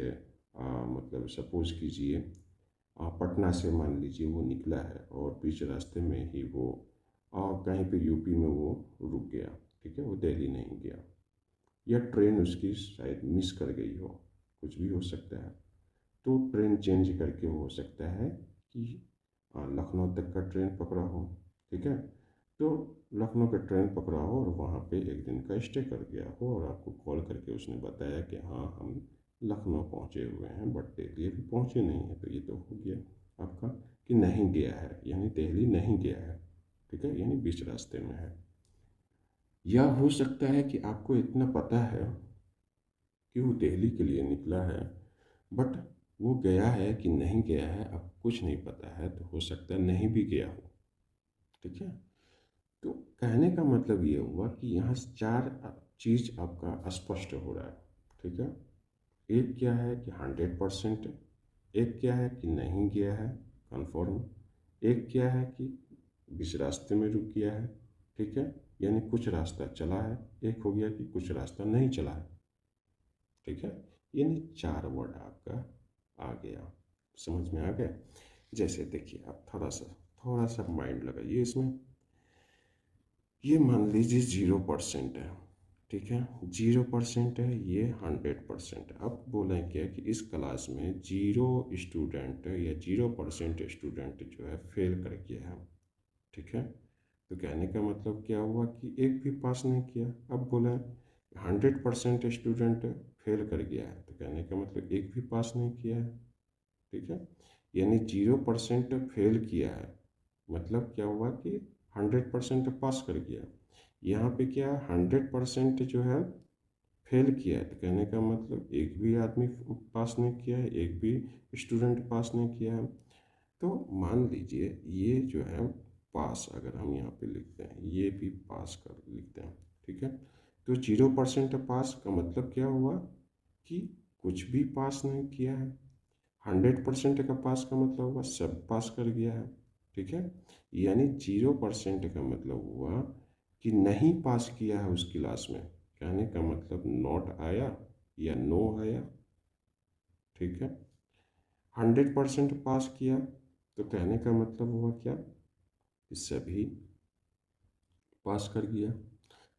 S1: मतलब सपोज़ कीजिए पटना से मान लीजिए वो निकला है, और बीच रास्ते में ही वो कहीं पे यूपी में वो रुक गया, ठीक है, वो दिल्ली नहीं गया। या ट्रेन उसकी शायद मिस कर गई हो, कुछ भी हो सकता है। तो ट्रेन चेंज करके हो सकता है कि लखनऊ तक का ट्रेन पकड़ा हो, ठीक है। तो लखनऊ का ट्रेन पकड़ा हो और वहाँ पे एक दिन का स्टे कर गया हो और आपको कॉल करके उसने बताया कि हाँ हम लखनऊ पहुँचे हुए हैं बट दिल्ली अभी पहुँचे नहीं है, तो ये तो हो गया आपका कि नहीं गया है, यानी दिल्ली नहीं गया है, ठीक है, यानी बीच रास्ते में है। या हो सकता है कि आपको इतना पता है कि वो दिल्ली के लिए निकला है बट वो गया है कि नहीं गया है अब कुछ नहीं पता है, तो हो सकता है नहीं भी गया हो, ठीक है। तो कहने का मतलब ये हुआ कि यहाँ से चार चीज़ आपका स्पष्ट हो रहा है, ठीक है। एक क्या है कि 100%, एक क्या है कि नहीं गया है कन्फर्म, एक क्या है कि बीच रास्ते में रुक गया है, ठीक है, यानी कुछ रास्ता चला है, एक हो गया कि कुछ रास्ता नहीं चला है, ठीक है। यानी चार वर्ड आपका आ गया, समझ में आ गया। जैसे देखिए आप थोड़ा सा माइंड लगाइए इसमें। ये मान लीजिए 0% है, ठीक है, 0% है, ये 100% है। अब बोलें क्या कि इस क्लास में 0 स्टूडेंट या 0% स्टूडेंट जो है फेल कर गया है, ठीक है। तो कहने का मतलब क्या हुआ कि एक भी पास नहीं किया। अब बोला 100% स्टूडेंट फेल कर गया है, तो कहने का मतलब एक भी पास नहीं किया है, ठीक है। यानी 0% फेल किया है, मतलब क्या हुआ कि 100% पास कर गया। यहाँ पे क्या 100% जो है फेल किया है, तो कहने का मतलब एक भी आदमी पास नहीं किया है, एक भी स्टूडेंट पास नहीं किया है। तो मान लीजिए ये जो है पास, अगर हम यहाँ पे लिखते हैं ये भी पास कर लिखते हैं, ठीक है। तो 0% पास का मतलब क्या हुआ कि कुछ भी पास नहीं किया है। 100% का पास का मतलब हुआ सब पास कर गया है, ठीक है। यानी 0% का मतलब हुआ कि नहीं पास किया है उस क्लास में, कहने का मतलब नॉट आया या नो आया, ठीक है। 100% पास किया तो कहने का मतलब हुआ क्या कि सभी पास कर गया।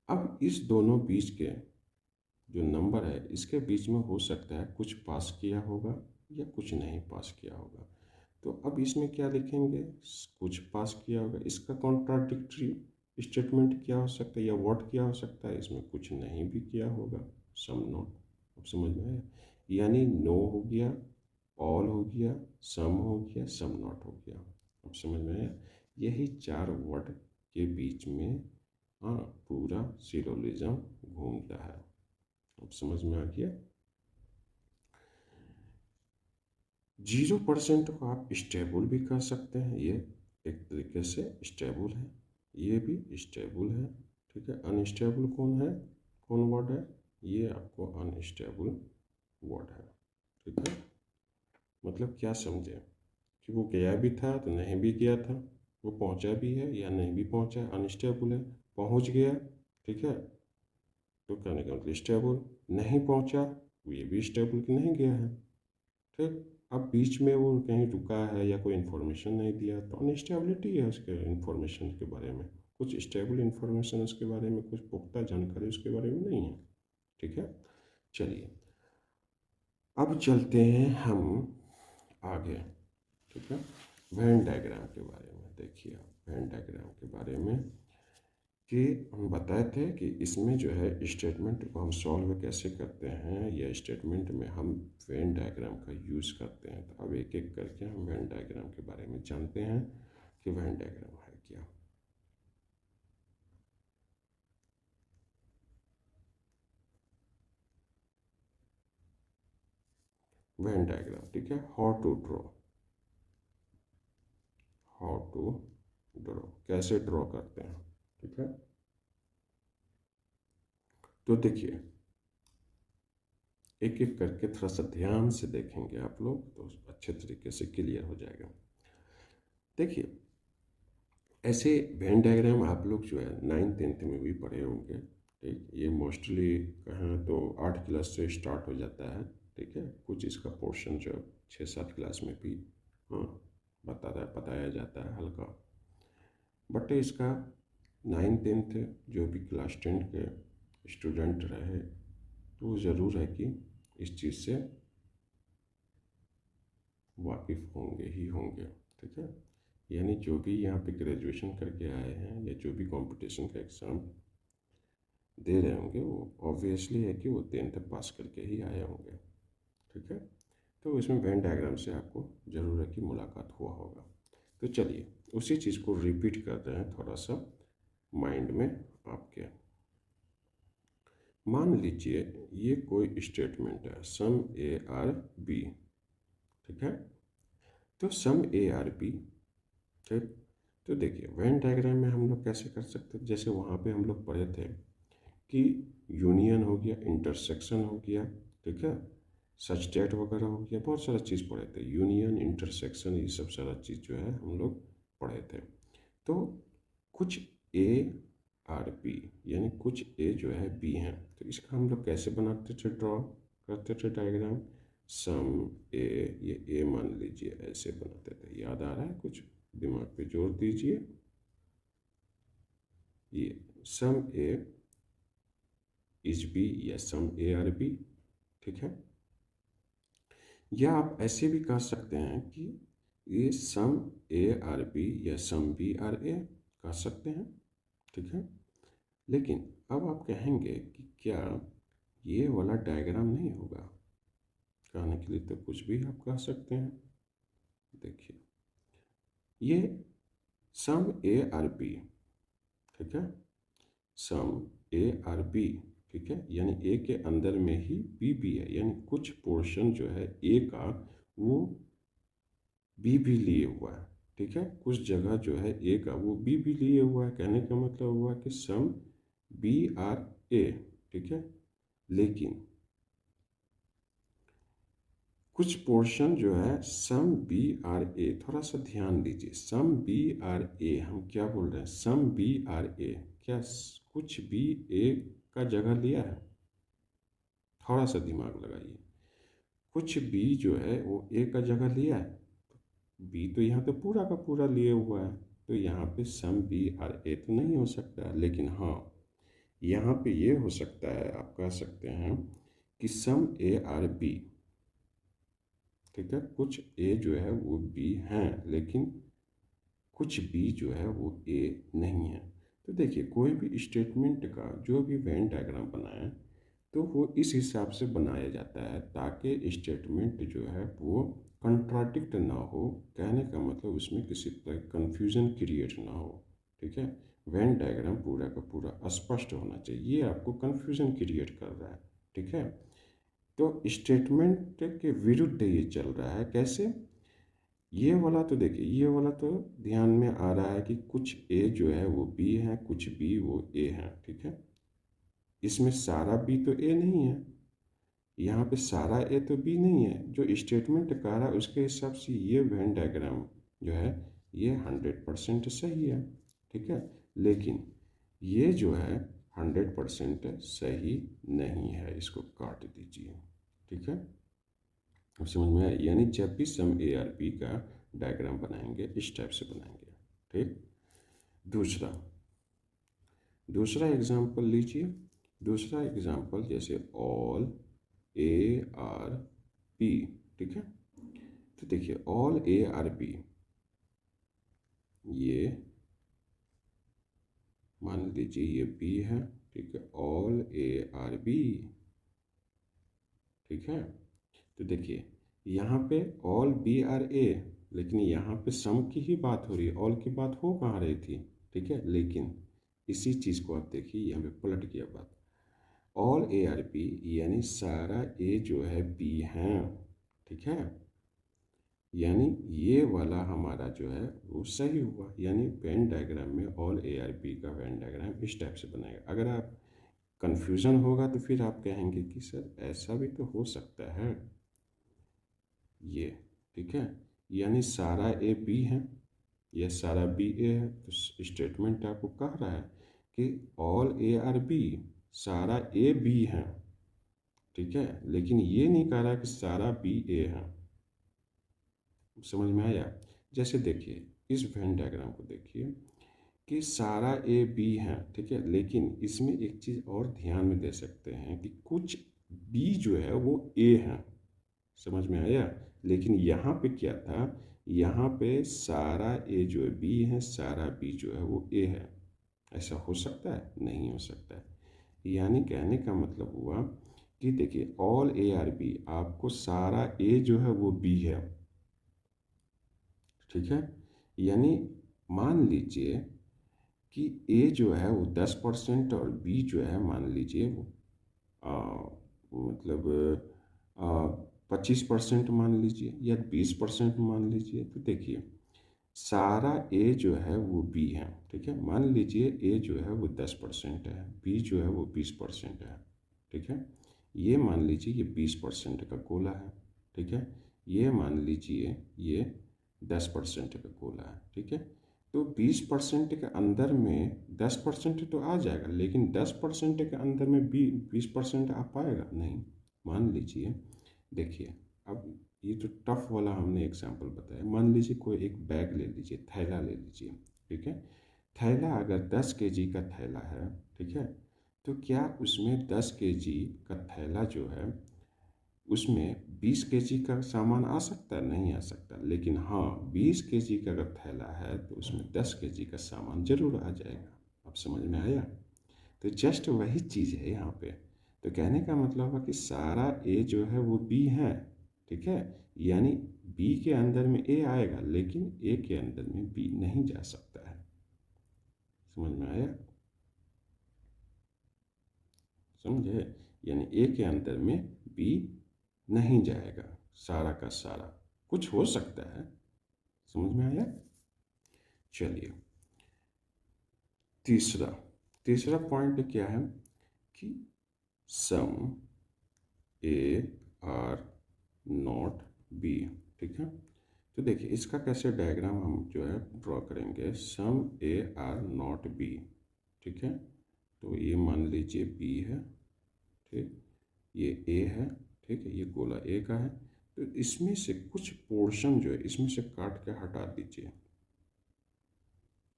S1: अब इस दोनों बीच के जो नंबर है इसके बीच में हो सकता है कुछ पास किया होगा या कुछ नहीं पास किया होगा। तो अब इसमें क्या लिखेंगे, कुछ पास किया होगा, इसका कॉन्ट्राडिक्टरी स्टेटमेंट क्या हो सकता है या वर्ड क्या हो सकता है, इसमें कुछ नहीं भी किया होगा, सम नॉट। अब समझ में आया, यानी नो हो गया, ऑल हो गया, सम हो गया, सम नॉट हो गया। अब समझ में आया, यही चार वर्ड के बीच में हाँ पूरा सिलोजिज्म घूमता है। अब समझ में आ गया। 0% को आप स्टेबल भी कह सकते हैं, ये एक तरीके से स्टेबल है, ये भी स्टेबल है, ठीक है। अनस्टेबल कौन है, कौन वर्ड है, ये आपको अनस्टेबल वर्ड है, ठीक है। मतलब क्या समझे कि वो गया भी था तो नहीं भी गया था, वो पहुंचा भी है या नहीं भी पहुंचा, अनस्टेबल है। पहुंच गया, ठीक है, तो कहने का मतलब स्टेबल, नहीं पहुंचा ये भी स्टेबल कि नहीं गया है, ठीक। अब बीच में वो कहीं रुका है या कोई इन्फॉर्मेशन नहीं दिया तो अनस्टेबिलिटी है उसके इन्फॉर्मेशन के बारे में, कुछ स्टेबल इन्फॉर्मेशन उसके बारे में, कुछ पुख्ता जानकारी उसके बारे में नहीं है, ठीक है। चलिए अब चलते हैं हम आगे, ठीक है। वेन डायग्राम के बारे में देखिए आप, वेन डायग्राम के बारे में कि हम बताए थे कि इसमें जो है स्टेटमेंट को हम सॉल्व कैसे करते हैं या स्टेटमेंट में हम वेन डायग्राम का यूज़ करते हैं। तो अब एक एक करके हम वेन डायग्राम के बारे में जानते हैं कि वेन डायग्राम है क्या। वेन डायग्राम, ठीक है, how to draw, how to draw, कैसे ड्रॉ करते हैं, ठीक है। तो देखिए एक एक करके थोड़ा सा ध्यान से देखेंगे आप लोग तो अच्छे तरीके से क्लियर हो जाएगा। देखिए ऐसे वेन डायग्राम आप लोग जो है 9th-10th में भी पढ़े होंगे, ठीक। ये मोस्टली कहाँ तो 8 क्लास से स्टार्ट हो जाता है, ठीक है। कुछ इसका पोर्शन जो 6-7 क्लास में भी हाँ बताया जाता है हल्का, बट इसका 9th-10th जो भी क्लास 10 के स्टूडेंट रहे तो वो ज़रूर है कि इस चीज़ से वाकिफ़ होंगे ही होंगे। ठीक है, यानी जो भी यहाँ पे ग्रेजुएशन करके आए हैं या जो भी कंपटीशन का एग्ज़ाम दे रहे होंगे, वो ऑब्वियसली है कि वो 10th पास करके ही आए होंगे। ठीक है, तो इसमें वेन डायग्राम से आपको ज़रूर है कि मुलाकात हुआ होगा। तो चलिए उसी चीज़ को रिपीट कर रहे हैं थोड़ा सा माइंड में आपके। मान लीजिए ये कोई स्टेटमेंट है, सम ए आर बी। ठीक है, तो सम ए आर बी। ठीक, तो देखिए वेन डायग्राम में हम लोग कैसे कर सकते हैं, जैसे वहाँ पे हम लोग पढ़े थे कि यूनियन हो गया, इंटरसेक्शन हो गया, ठीक है, सचडेट वगैरह हो गया, बहुत सारा चीज़ पढ़े थे, यूनियन इंटरसेक्शन ये सब सारा चीज़ जो है हम लोग पढ़े थे। तो कुछ ए आर बी यानी कुछ ए जो है बी हैं, तो इसका हम लोग कैसे बनाते थे, ड्रॉ करते थे डायग्राम। सम ए, ये ए मान लीजिए ऐसे बनाते थे, याद आ रहा है कुछ, दिमाग पे जोर दीजिए। ये सम ए इज बी या सम ए आर बी। ठीक है, या आप ऐसे भी कह सकते हैं कि ये सम ए आर बी या सम बी आर ए कह सकते हैं। ठीक है, लेकिन अब आप कहेंगे कि क्या ये वाला डायग्राम नहीं होगा, कहने के लिए तो कुछ भी आप कह सकते हैं। देखिए ये सम ए आर बी, ठीक है, सम ए आर बी, ठीक है, यानी ए के अंदर में ही बी भी है, यानी कुछ पोर्शन जो है ए का वो बी भी लिए हुआ है। ठीक है, कुछ जगह जो है ए का वो बी भी लिए हुआ है, कहने का मतलब हुआ कि सम बी आर ए। ठीक है, लेकिन कुछ पोर्शन जो है सम बी आर ए, थोड़ा सा ध्यान दीजिए, सम बी आर ए हम क्या बोल रहे हैं, सम बी आर ए, क्या कुछ बी ए का जगह लिया है, थोड़ा सा दिमाग लगाइए, कुछ बी जो है वो ए का जगह लिया है, बी तो यहाँ पे पूरा का पूरा लिए हुआ है, तो यहाँ पे सम बी आर ए तो नहीं हो सकता है, लेकिन हाँ यहाँ पे ये हो सकता है, आप कह सकते हैं कि सम ए आर बी। ठीक है, कुछ ए जो है वो बी हैं, लेकिन कुछ बी जो है वो ए नहीं है। तो देखिए कोई भी स्टेटमेंट का जो भी वेन डायग्राम बनाए तो वो इस हिसाब से बनाया जाता है ताकि स्टेटमेंट जो है वो कंट्राडिक्ट ना हो, कहने का मतलब उसमें किसी तरह कन्फ्यूज़न क्रिएट ना हो। ठीक है, वेन डायग्राम पूरा का पूरा स्पष्ट होना चाहिए, ये आपको कन्फ्यूज़न क्रिएट कर रहा है। ठीक है, तो स्टेटमेंट के विरुद्ध ये चल रहा है, कैसे, ये वाला तो देखिए, ये वाला तो ध्यान में आ रहा है कि कुछ ए जो है वो बी है, कुछ बी वो ए है। ठीक है, इसमें सारा बी तो ए नहीं है, यहाँ पे सारा ए तो बी नहीं है, जो स्टेटमेंट कह रहा है उसके हिसाब से ये वेन डायग्राम जो है ये 100% सही है। ठीक है, लेकिन ये जो है 100% सही नहीं है, इसको काट दीजिए। ठीक है, अब समझ में आया, यानी जब भी सम ए आर बी का डायग्राम बनाएंगे इस टाइप से बनाएंगे। ठीक, दूसरा दूसरा एग्जाम्पल लीजिए, दूसरा एग्जाम्पल जैसे ऑल ए आर बी। ठीक है, तो देखिए ऑल ए आर बी, ये मान लीजिए ये बी है। ठीक है, ऑल ए आर बी। ठीक है, तो देखिए यहाँ पे ऑल बी आर ए, लेकिन यहाँ पे सम की ही बात हो रही है, ऑल की बात हो कहाँ रही थी। ठीक है, लेकिन इसी चीज़ को आप देखिए यहाँ पे पलट गया बात, ऑल ए आर बी यानी सारा ए जो है बी है। ठीक है, यानी ये वाला हमारा जो है वो सही हुआ, यानी वेन डायग्राम में ऑल ए आर बी का वेन डायग्राम इस टाइप से बनाएगा। अगर आप कन्फ्यूज़न होगा तो फिर आप कहेंगे कि सर ऐसा भी तो हो सकता है ये। ठीक है, यानी सारा ए बी है या सारा बी ए है, तो स्टेटमेंट आपको कह रहा है कि ऑल ए आर बी, सारा ए बी है। ठीक है, लेकिन ये नहीं कह रहा कि सारा बी ए है। समझ में आया, जैसे देखिए इस वेन डायग्राम को देखिए कि सारा ए बी है। ठीक है, लेकिन इसमें एक चीज़ और ध्यान में दे सकते हैं कि कुछ बी जो है वो ए है। समझ में आया? लेकिन यहाँ पे क्या था, यहाँ पे सारा ए जो है बी है, सारा बी जो है वो ए है। ऐसा हो सकता है? नहीं हो सकता है। यानी कहने का मतलब हुआ कि देखिए ऑल ए आर बी, आपको सारा ए जो है वो बी है। ठीक है? यानी मान लीजिए कि ए जो है वो 10% और बी जो है मान लीजिए वो मतलब 25% मान लीजिए या 20% मान लीजिए। तो देखिए सारा ए जो है वो बी है। ठीक है? मान लीजिए ए जो है वो 10% है, बी जो है वो 20% है। ठीक है? ये मान लीजिए ये 20% का गोला है। ठीक है? ये मान लीजिए ये 10% का गोला है। ठीक है? तो 20% के अंदर में 10% तो आ जाएगा, लेकिन 10% के अंदर में 20% आ पाएगा नहीं। मान लीजिए, देखिए अब ये तो टफ वाला हमने एग्जांपल बताया। मान लीजिए कोई एक बैग ले लीजिए, थैला ले लीजिए। ठीक है? थैला अगर 10 kg का थैला है, ठीक है, तो क्या उसमें 10 kg का थैला जो है उसमें 20 kg का सामान आ सकता है? नहीं आ सकता। लेकिन हाँ, 20 kg का अगर थैला है तो उसमें 10 kg का सामान जरूर आ जाएगा। अब समझ में आया? तो जस्ट वही चीज़ है यहाँ पे। तो कहने का मतलब है कि सारा ए जो है वो बी है। ठीक है? यानी बी के अंदर में ए आएगा, लेकिन ए के अंदर में बी नहीं जा सकता है। समझ में आया? समझे? यानी ए के अंदर में बी नहीं जाएगा, सारा का सारा। कुछ हो सकता है। समझ में आया? चलिए, तीसरा तीसरा पॉइंट क्या है कि सम ए आर नॉट बी। ठीक है? तो देखिए इसका कैसे डायग्राम हम जो है ड्रॉ करेंगे। सम ए आर नॉट बी। ठीक है? तो ये मान लीजिए बी है। ठीक, ये ए है। ठीक है? ये गोला ए का है। तो इसमें से कुछ पोर्शन जो है इसमें से काट के हटा दीजिए।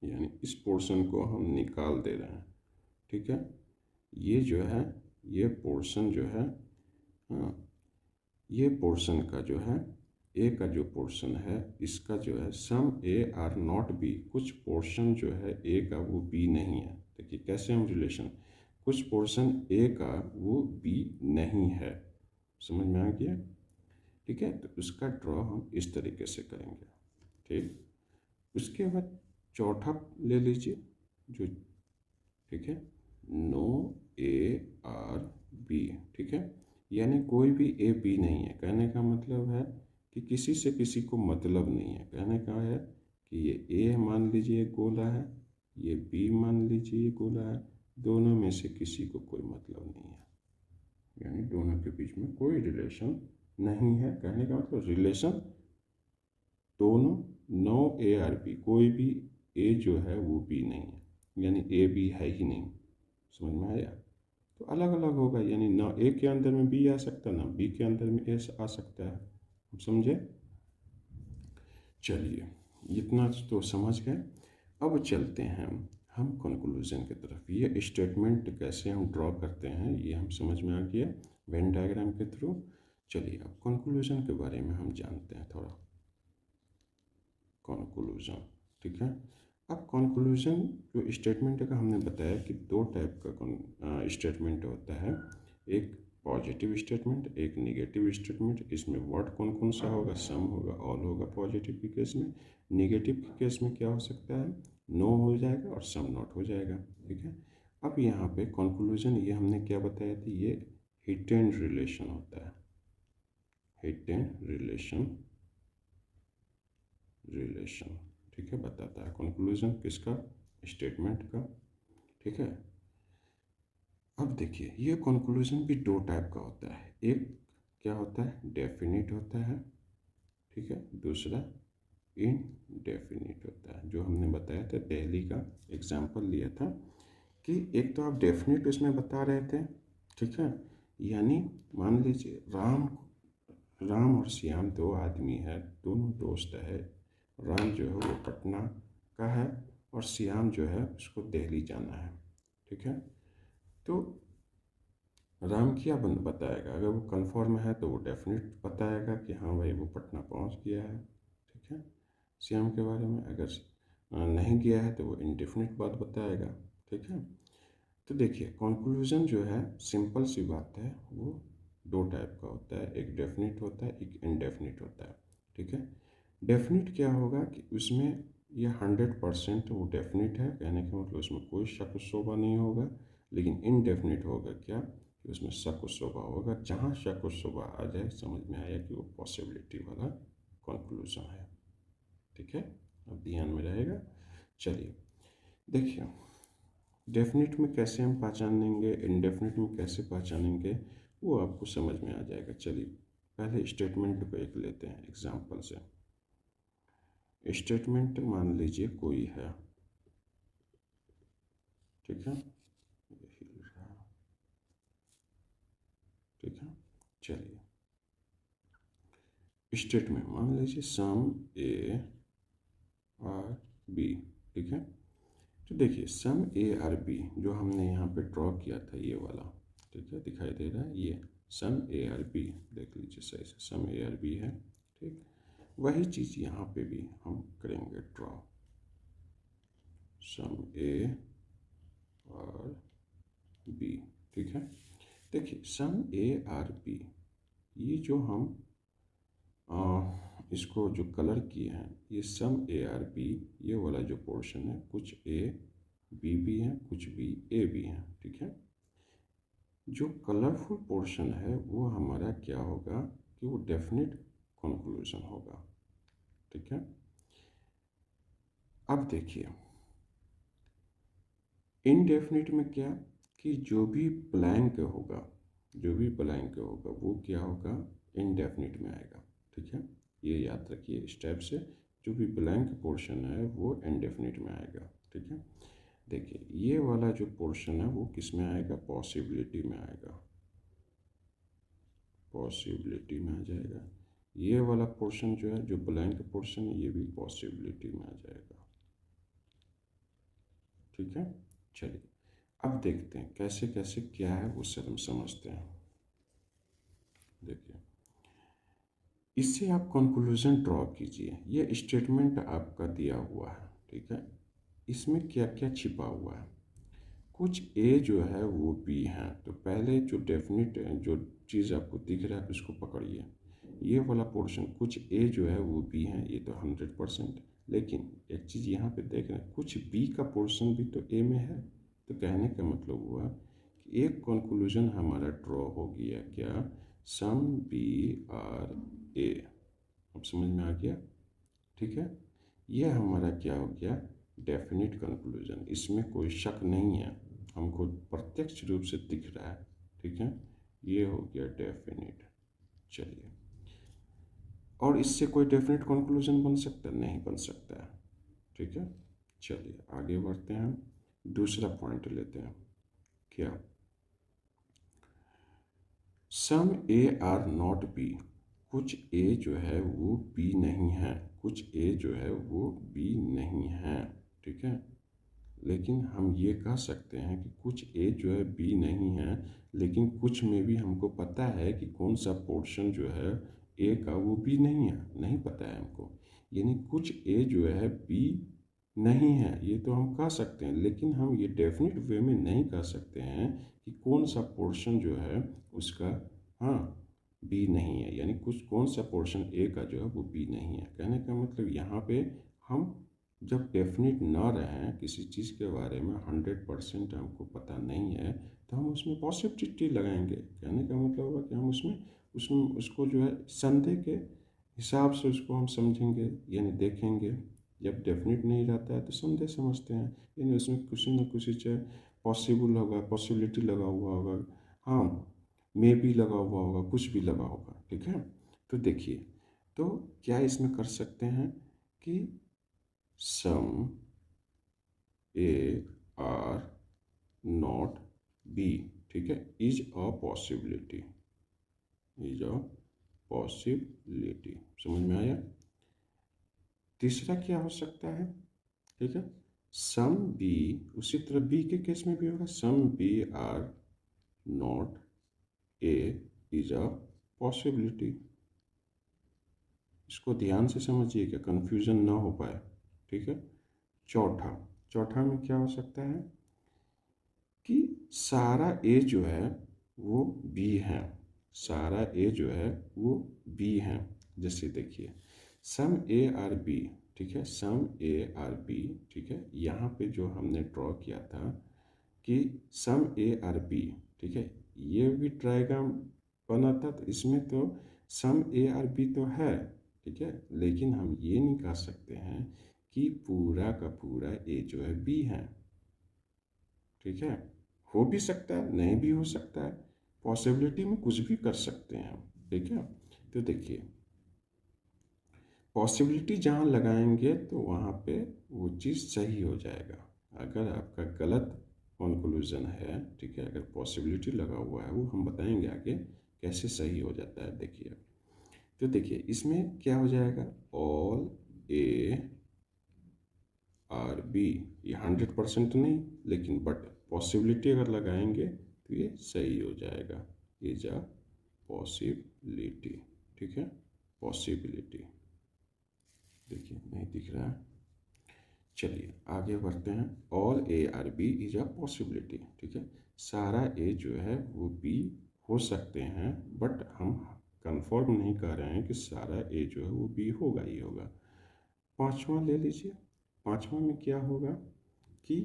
S1: यानी इस पोर्शन को हम निकाल दे रहे हैं। ठीक है? ये जो है, ये पोर्शन जो है, हाँ, ये पोर्शन का जो है, ए का जो पोर्शन है इसका जो है some A are not B. कुछ पोर्शन जो है ए का वो बी नहीं है। देखिए कैसे हम रिलेशन, कुछ पोर्शन ए का वो बी नहीं है। समझ में आ गया? ठीक है? तो उसका ड्रॉ हम इस तरीके से करेंगे। ठीक, उसके बाद चौथा ले लीजिए जो, ठीक है, नो ए आर बी। ठीक है? यानी कोई भी ए बी नहीं है। कहने का मतलब है कि किसी से किसी को मतलब नहीं है। कहने का है कि ये ए मान लीजिए गोला है, ये बी मान लीजिए गोला है, दोनों में से किसी को कोई मतलब नहीं है। यानी दोनों के बीच में कोई रिलेशन नहीं है। कहने का मतलब रिलेशन दोनों, नो ए आर बी, कोई भी ए जो है वो बी नहीं है, यानी ए बी है ही नहीं। समझ में आया? तो अलग अलग होगा, यानी ना ए के अंदर में बी आ सकता है, ना बी के अंदर में ए आ सकता है। हम समझे? चलिए, इतना तो समझ गए। अब चलते हैं हम कंक्लूजन की तरफ। ये स्टेटमेंट कैसे हम ड्रॉ करते हैं ये हम समझ में आ गया वेन डायग्राम के थ्रू। चलिए अब कंक्लूजन के बारे में हम जानते हैं थोड़ा। कंक्लूजन, ठीक है? अब कंक्लूजन जो स्टेटमेंट का हमने बताया कि दो टाइप का स्टेटमेंट होता है, एक पॉजिटिव स्टेटमेंट, एक निगेटिव स्टेटमेंट। इसमें वर्ड कौन कौन सा होगा? सम होगा, ऑल होगा पॉजिटिव के केस में। निगेटिव के केस में क्या हो सकता है? नो हो जाएगा और सम नॉट हो जाएगा। ठीक है? अब यहाँ पे कंक्लूजन ये हमने क्या बताया था, ये हिडन रिलेशन होता है। हिडन रिलेशन, ठीक है, बताता है कंक्लूजन किसका? स्टेटमेंट का। ठीक है? अब देखिए ये कंक्लूजन भी दो टाइप का होता है। एक क्या होता है? डेफिनिट होता है। ठीक है? दूसरा इनडेफिनिट होता है, जो हमने बताया था, दिल्ली का एग्जाम्पल लिया था कि एक तो आप डेफिनिट उसमें बता रहे थे। ठीक है? यानी मान लीजिए राम और श्याम दो आदमी है, दोनों दोस्त है। राम जो है वो पटना का है और श्याम जो है उसको दिल्ली जाना है। ठीक है? तो राम क्या बताएगा, अगर वो कन्फर्म है तो वो डेफिनेट बताएगा कि हाँ भाई वो पटना पहुंच गया है। ठीक है। श्याम के बारे में अगर नहीं गया है तो वो इनडेफिनिट बात बताएगा। ठीक है। तो देखिए कंक्लूजन जो है सिंपल सी बात है, वो दो टाइप का होता है, एक डेफिनिट होता है, एक इनडेफिनिट होता है। ठीक है। डेफिनिट क्या होगा कि उसमें ये 100% वो डेफिनिट है, कहने का मतलब उसमें कोई शक शोबा नहीं होगा। लेकिन इनडेफिनिट होगा क्या, कि उसमें शक शोबा होगा। जहाँ शक शोबा आ जाए समझ में आया कि वो पॉसिबिलिटी वाला कंक्लूजन है। ठीक है। अब ध्यान में रहेगा। चलिए देखिए, डेफिनेट में कैसे हम पहचानेंगे, इनडेफिनेट में कैसे पहचानेंगे, वो आपको समझ में आ जाएगा। चलिए पहले स्टेटमेंट को एक लेते हैं एग्जाम्पल से। स्टेटमेंट मान लीजिए कोई है। ठीक है। ठीक है। चलिए स्टेटमेंट मान लीजिए सम ए और बी। ठीक है। तो देखिए सम ए और बी जो हमने यहाँ पे ड्रॉ किया था ये वाला, ठीक है, दिखाई दे रहा है, ये सम ए और बी देख लीजिए सही से, सम ए और बी है। ठीक। वही चीज़ यहाँ पे भी हम करेंगे ड्रॉ, सम ए और बी। ठीक है। देखिए सम ए और बी, ये जो हम इसको जो कलर किए हैं, ये सम ए आर बी, ये वाला जो पोर्शन है कुछ ए बी भी है, कुछ बी ए भी है। ठीक है। जो कलरफुल पोर्शन है वो हमारा क्या होगा, कि वो डेफिनेट कंक्लूजन होगा। ठीक है। अब देखिए इनडेफिनिट में क्या, कि जो भी ब्लैंक होगा, जो भी ब्लैंक होगा वो क्या होगा, इनडेफिनिट में आएगा। ठीक है। ये याद रखिए स्टेप से, जो भी ब्लैंक पोर्शन है वो इनडेफिनिट में आएगा। ठीक है। देखिए ये वाला जो पोर्शन है वो किस में आएगा, पॉसिबिलिटी में आएगा, पॉसिबिलिटी में आ जाएगा। ये वाला पोर्शन जो है, जो ब्लैंक पोर्शन है, ये भी पॉसिबिलिटी में आ जाएगा। ठीक है। चलिए अब देखते हैं कैसे कैसे क्या है वो सब हम समझते हैं। देखिए इससे आप कंक्लूजन ड्रॉ कीजिए। ये स्टेटमेंट आपका दिया हुआ है। ठीक है। इसमें क्या क्या छिपा हुआ है, कुछ ए जो है वो बी है। तो पहले जो डेफिनेट जो चीज़ आपको दिख रहा है उसको पकड़िए। ये वाला पोर्शन कुछ ए जो है वो बी है, ये तो 100%। लेकिन एक चीज़ यहाँ पे देख रहे हैं, कुछ बी का पोर्शन भी तो ए में है। तो कहने का मतलब हुआ कि एक कंक्लूजन हमारा ड्रॉ हो गया क्या, सम बी आर ए। अब समझ में आ गया। ठीक है। ये हमारा क्या हो गया, डेफिनेट कंक्लूजन, इसमें कोई शक नहीं है, हमको प्रत्यक्ष रूप से दिख रहा है। ठीक है। ये हो गया डेफिनेट। चलिए और इससे कोई डेफिनेट कंक्लूजन बन सकता है, नहीं बन सकता है। ठीक है। चलिए आगे बढ़ते हैं, दूसरा पॉइंट लेते हैं। क्या, सम ए आर नॉट बी, कुछ ए जो है वो बी नहीं है, कुछ ए जो है वो बी नहीं है। ठीक है। लेकिन हम ये कह सकते हैं कि कुछ ए जो है बी नहीं है, लेकिन कुछ में भी हमको पता है कि कौन सा पोर्शन जो है ए का वो बी नहीं है, नहीं पता है हमको। यानी कुछ ए जो है बी नहीं है, ये तो हम कह सकते हैं, लेकिन हम ये डेफिनेट वे में नहीं कह सकते हैं कि कौन सा पोर्शन जो है उसका, हाँ, बी नहीं है। यानी कुछ कौन सा पोर्शन ए का जो है वो बी नहीं है। कहने का मतलब यहाँ पे हम जब डेफिनेट ना रहें किसी चीज़ के बारे में, 100% हमको पता नहीं है, तो हम उसमें पॉसिबिलिटी लगाएंगे। कहने का मतलब होगा कि हम उसमें उसमें उसको जो है संदेह के हिसाब से उसको हम समझेंगे, यानी देखेंगे। जब डेफिनेट नहीं रहता है तो संदेह समझते हैं, यानी उसमें कुछ न कुछ चाहे पॉसिबल होगा, पॉसिबिलिटी लगा हुआ होगा, हाँ, मे भी लगा हुआ होगा, कुछ भी लगा होगा। ठीक है। तो देखिए, तो क्या इसमें कर सकते हैं कि सम ए आर नॉट बी, ठीक है, is a possibility, is a possibility. समझ में आया। तीसरा क्या हो सकता है, ठीक है, सम बी, उसी तरह बी के केस में भी होगा, some B are not A is a possibility. इसको ध्यान से समझिए कि कन्फ्यूजन ना हो पाए, ठीक है। चौथा, चौथा में क्या हो सकता है कि सारा ए जो है वो बी है, सारा ए जो है वो बी है। जैसे देखिए सम ए आर बी, ठीक है, सम ए आर बी, ठीक है। यहाँ पे जो हमने ड्रॉ किया था कि सम ए आर बी, ठीक है, ये भी डायग्राम बना था, तो इसमें तो सम ए आर बी तो है, ठीक है, लेकिन हम ये नहीं कह सकते हैं कि पूरा का पूरा ए जो है बी है, ठीक है। हो भी सकता है, नहीं भी हो सकता है, पॉसिबिलिटी में कुछ भी कर सकते हैं हम, ठीक है। तो देखिए पॉसिबिलिटी जहाँ लगाएंगे तो वहाँ पे वो चीज़ सही हो जाएगा। अगर आपका गलत कंक्लूजन है, ठीक है, अगर पॉसिबिलिटी लगा हुआ है वो हम बताएंगे आगे कैसे सही हो जाता है। देखिए तो देखिए इसमें क्या हो जाएगा, ऑल ए आर बी, ये 100% नहीं, लेकिन बट पॉसिबिलिटी अगर लगाएंगे तो ये सही हो जाएगा, इज अ पॉसिबिलिटी, ठीक है, पॉसिबिलिटी। देखिए नहीं दिख रहा है, चलिए आगे बढ़ते हैं। All A are B is a possibility, ठीक है, सारा ए जो है वो बी हो सकते हैं, बट हम कंफर्म नहीं कर रहे हैं कि सारा ए जो है वो बी होगा ही होगा। पांचवा ले लीजिए, पांचवा में क्या होगा कि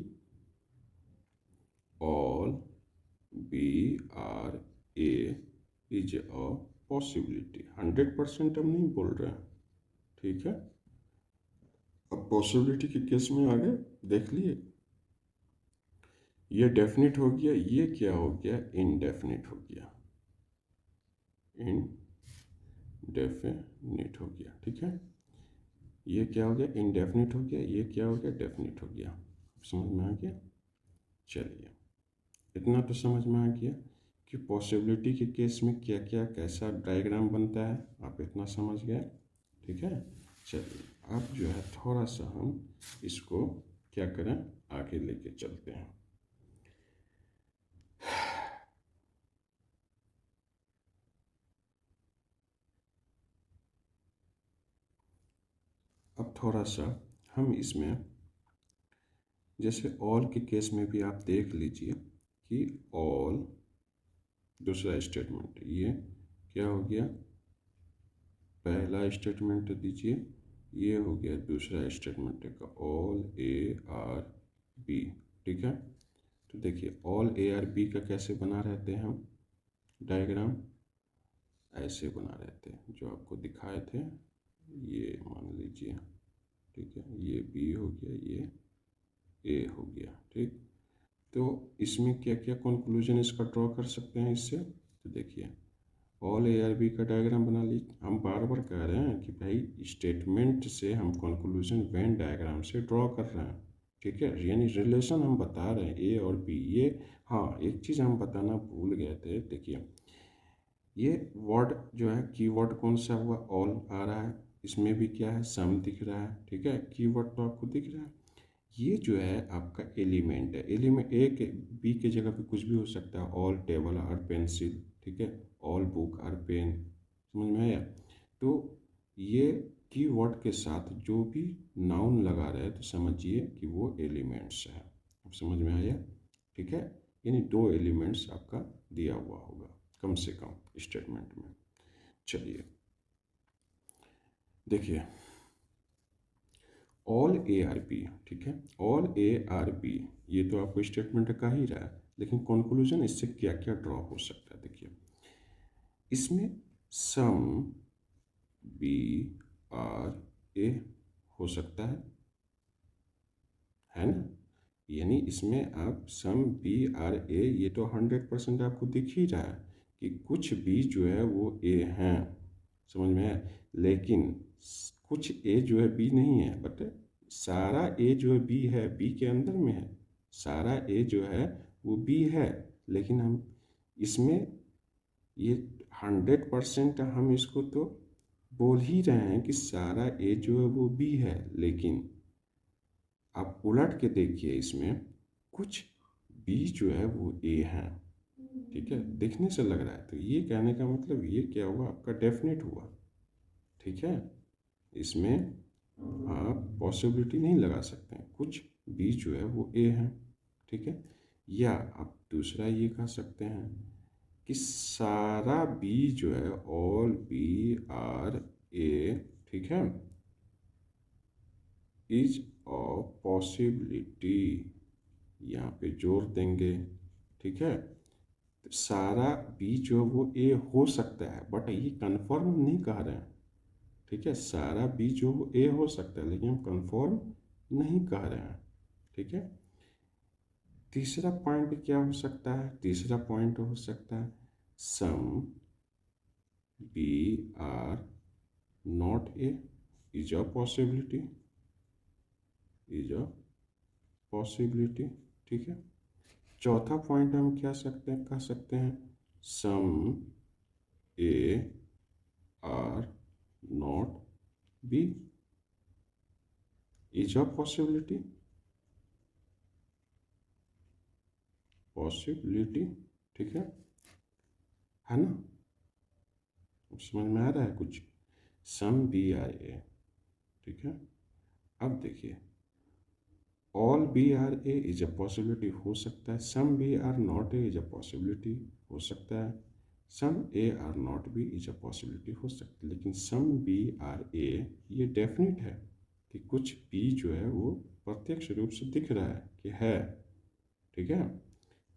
S1: all B are A is a possibility. 100% हम नहीं बोल रहे हैं, ठीक है। अब पॉसिबिलिटी के केस में आगे देख लिए, ये डेफिनिट हो गया, ये क्या हो गया, इनडेफिनिट हो गया, इनडेफिनिट हो गया, ठीक है। ये क्या हो गया, इनडेफिनिट हो गया, ये क्या हो गया, डेफिनिट हो गया। समझ में आ गया। चलिए इतना तो समझ में आ गया कि पॉसिबिलिटी के केस में क्या क्या कैसा डायग्राम बनता है, आप इतना समझ गए, ठीक है। चलिए अब जो है थोड़ा सा हम इसको क्या करें, आगे लेके चलते हैं। अब थोड़ा सा हम इसमें जैसे ऑल के केस में भी आप देख लीजिए कि ऑल दूसरा स्टेटमेंट, ये क्या हो गया, पहला स्टेटमेंट दीजिए, ये हो गया दूसरा स्टेटमेंट का, ऑल ए आर बी, ठीक है। तो देखिए ऑल ए आर बी का कैसे बना रहते हैं हम डायग्राम, ऐसे बना रहते हैं जो आपको दिखाए थे, ये मान लीजिए, ठीक है, ये बी हो गया, ये ए हो गया, ठीक। तो इसमें क्या क्या कंक्लूजन इसका ड्रॉ कर सकते हैं इससे, तो देखिए ऑल ए आर बी का डायग्राम बना लीजिए। हम बार बार कह रहे हैं कि भाई स्टेटमेंट से हम कंक्लूजन वेन डायग्राम से ड्रॉ कर रहे हैं, ठीक है, यानी रिलेशन हम बता रहे हैं ए और बी। ये हाँ एक चीज़ हम बताना भूल गए थे, देखिए ये वर्ड जो है कीवर्ड कौन सा हुआ, ऑल आ रहा है, इसमें भी क्या है, सम दिख रहा है, ठीक है, कीवर्ड तो आपको दिख रहा है। ये जो है आपका एलिमेंट है, एलिमेंट ए के बी के जगह पे कुछ भी हो सकता है, ऑल टेबल और पेंसिल, ठीक है, ऑल बुक और पेन, समझ में आया। तो ये कीवर्ड के साथ जो भी नाउन लगा रहे हैं तो समझिए कि वो एलिमेंट्स है। अब समझ में आया, ठीक है, यानी दो एलिमेंट्स आपका दिया हुआ होगा कम से कम स्टेटमेंट में। चलिए देखिए ऑल ए आर बी, ठीक है, ऑल ए आर बी, ये तो आपको स्टेटमेंट का ही रहा है, लेकिन कंक्लूजन इससे क्या क्या ड्रॉ हो सकता है, देखिए इसमें सम बी आर ए हो सकता है ना, यानी इसमें आप सम बी आर ए, ये तो 100% आपको दिख ही रहा है कि कुछ बी जो है वो ए हैं, समझ में है, लेकिन कुछ ए जो है बी नहीं है, बट सारा ए जो है बी है, बी के अंदर में है, सारा ए जो है वो बी है, लेकिन हम इसमें ये 100% हम इसको तो बोल ही रहे हैं कि सारा ए जो है वो बी है, लेकिन आप उलट के देखिए इसमें कुछ बी जो है वो ए है, ठीक है, दिखने से लग रहा है। तो ये कहने का मतलब ये क्या हुआ, आपका डेफिनेट हुआ। ठीक है, इसमें आप पॉसिबिलिटी नहीं लगा सकते हैं, कुछ बी जो है वो ए है। ठीक है, या आप दूसरा ये कह सकते हैं कि सारा बी जो है, ऑल बी आर ए, ठीक है, इज अ पॉसिबिलिटी, यहाँ पे जोर देंगे। ठीक है, तो सारा बी जो है वो ए हो सकता है, बट ये कंफर्म नहीं कह रहे हैं। ठीक है, सारा बी जो वो ए हो सकता है, लेकिन हम कंफर्म नहीं कह रहे हैं। ठीक है, तीसरा पॉइंट क्या हो सकता है, तीसरा पॉइंट हो सकता है some B are not A is a possibility, is a possibility. ठीक है, चौथा पॉइंट हम क्या सकते हैं, कह सकते हैं some A are not B is a possibility, possibility. ठीक है ना, समझ में आ रहा है कुछ, सम बी आर ए। ठीक है, अब देखिए all B are A is a possibility हो सकता है, some B are not A is a possibility हो सकता है, some A are not B is a possibility हो सकती है। लेकिन सम बी आर ए ये डेफिनेट है कि कुछ बी जो है वो प्रत्यक्ष रूप से दिख रहा है कि है। ठीक है,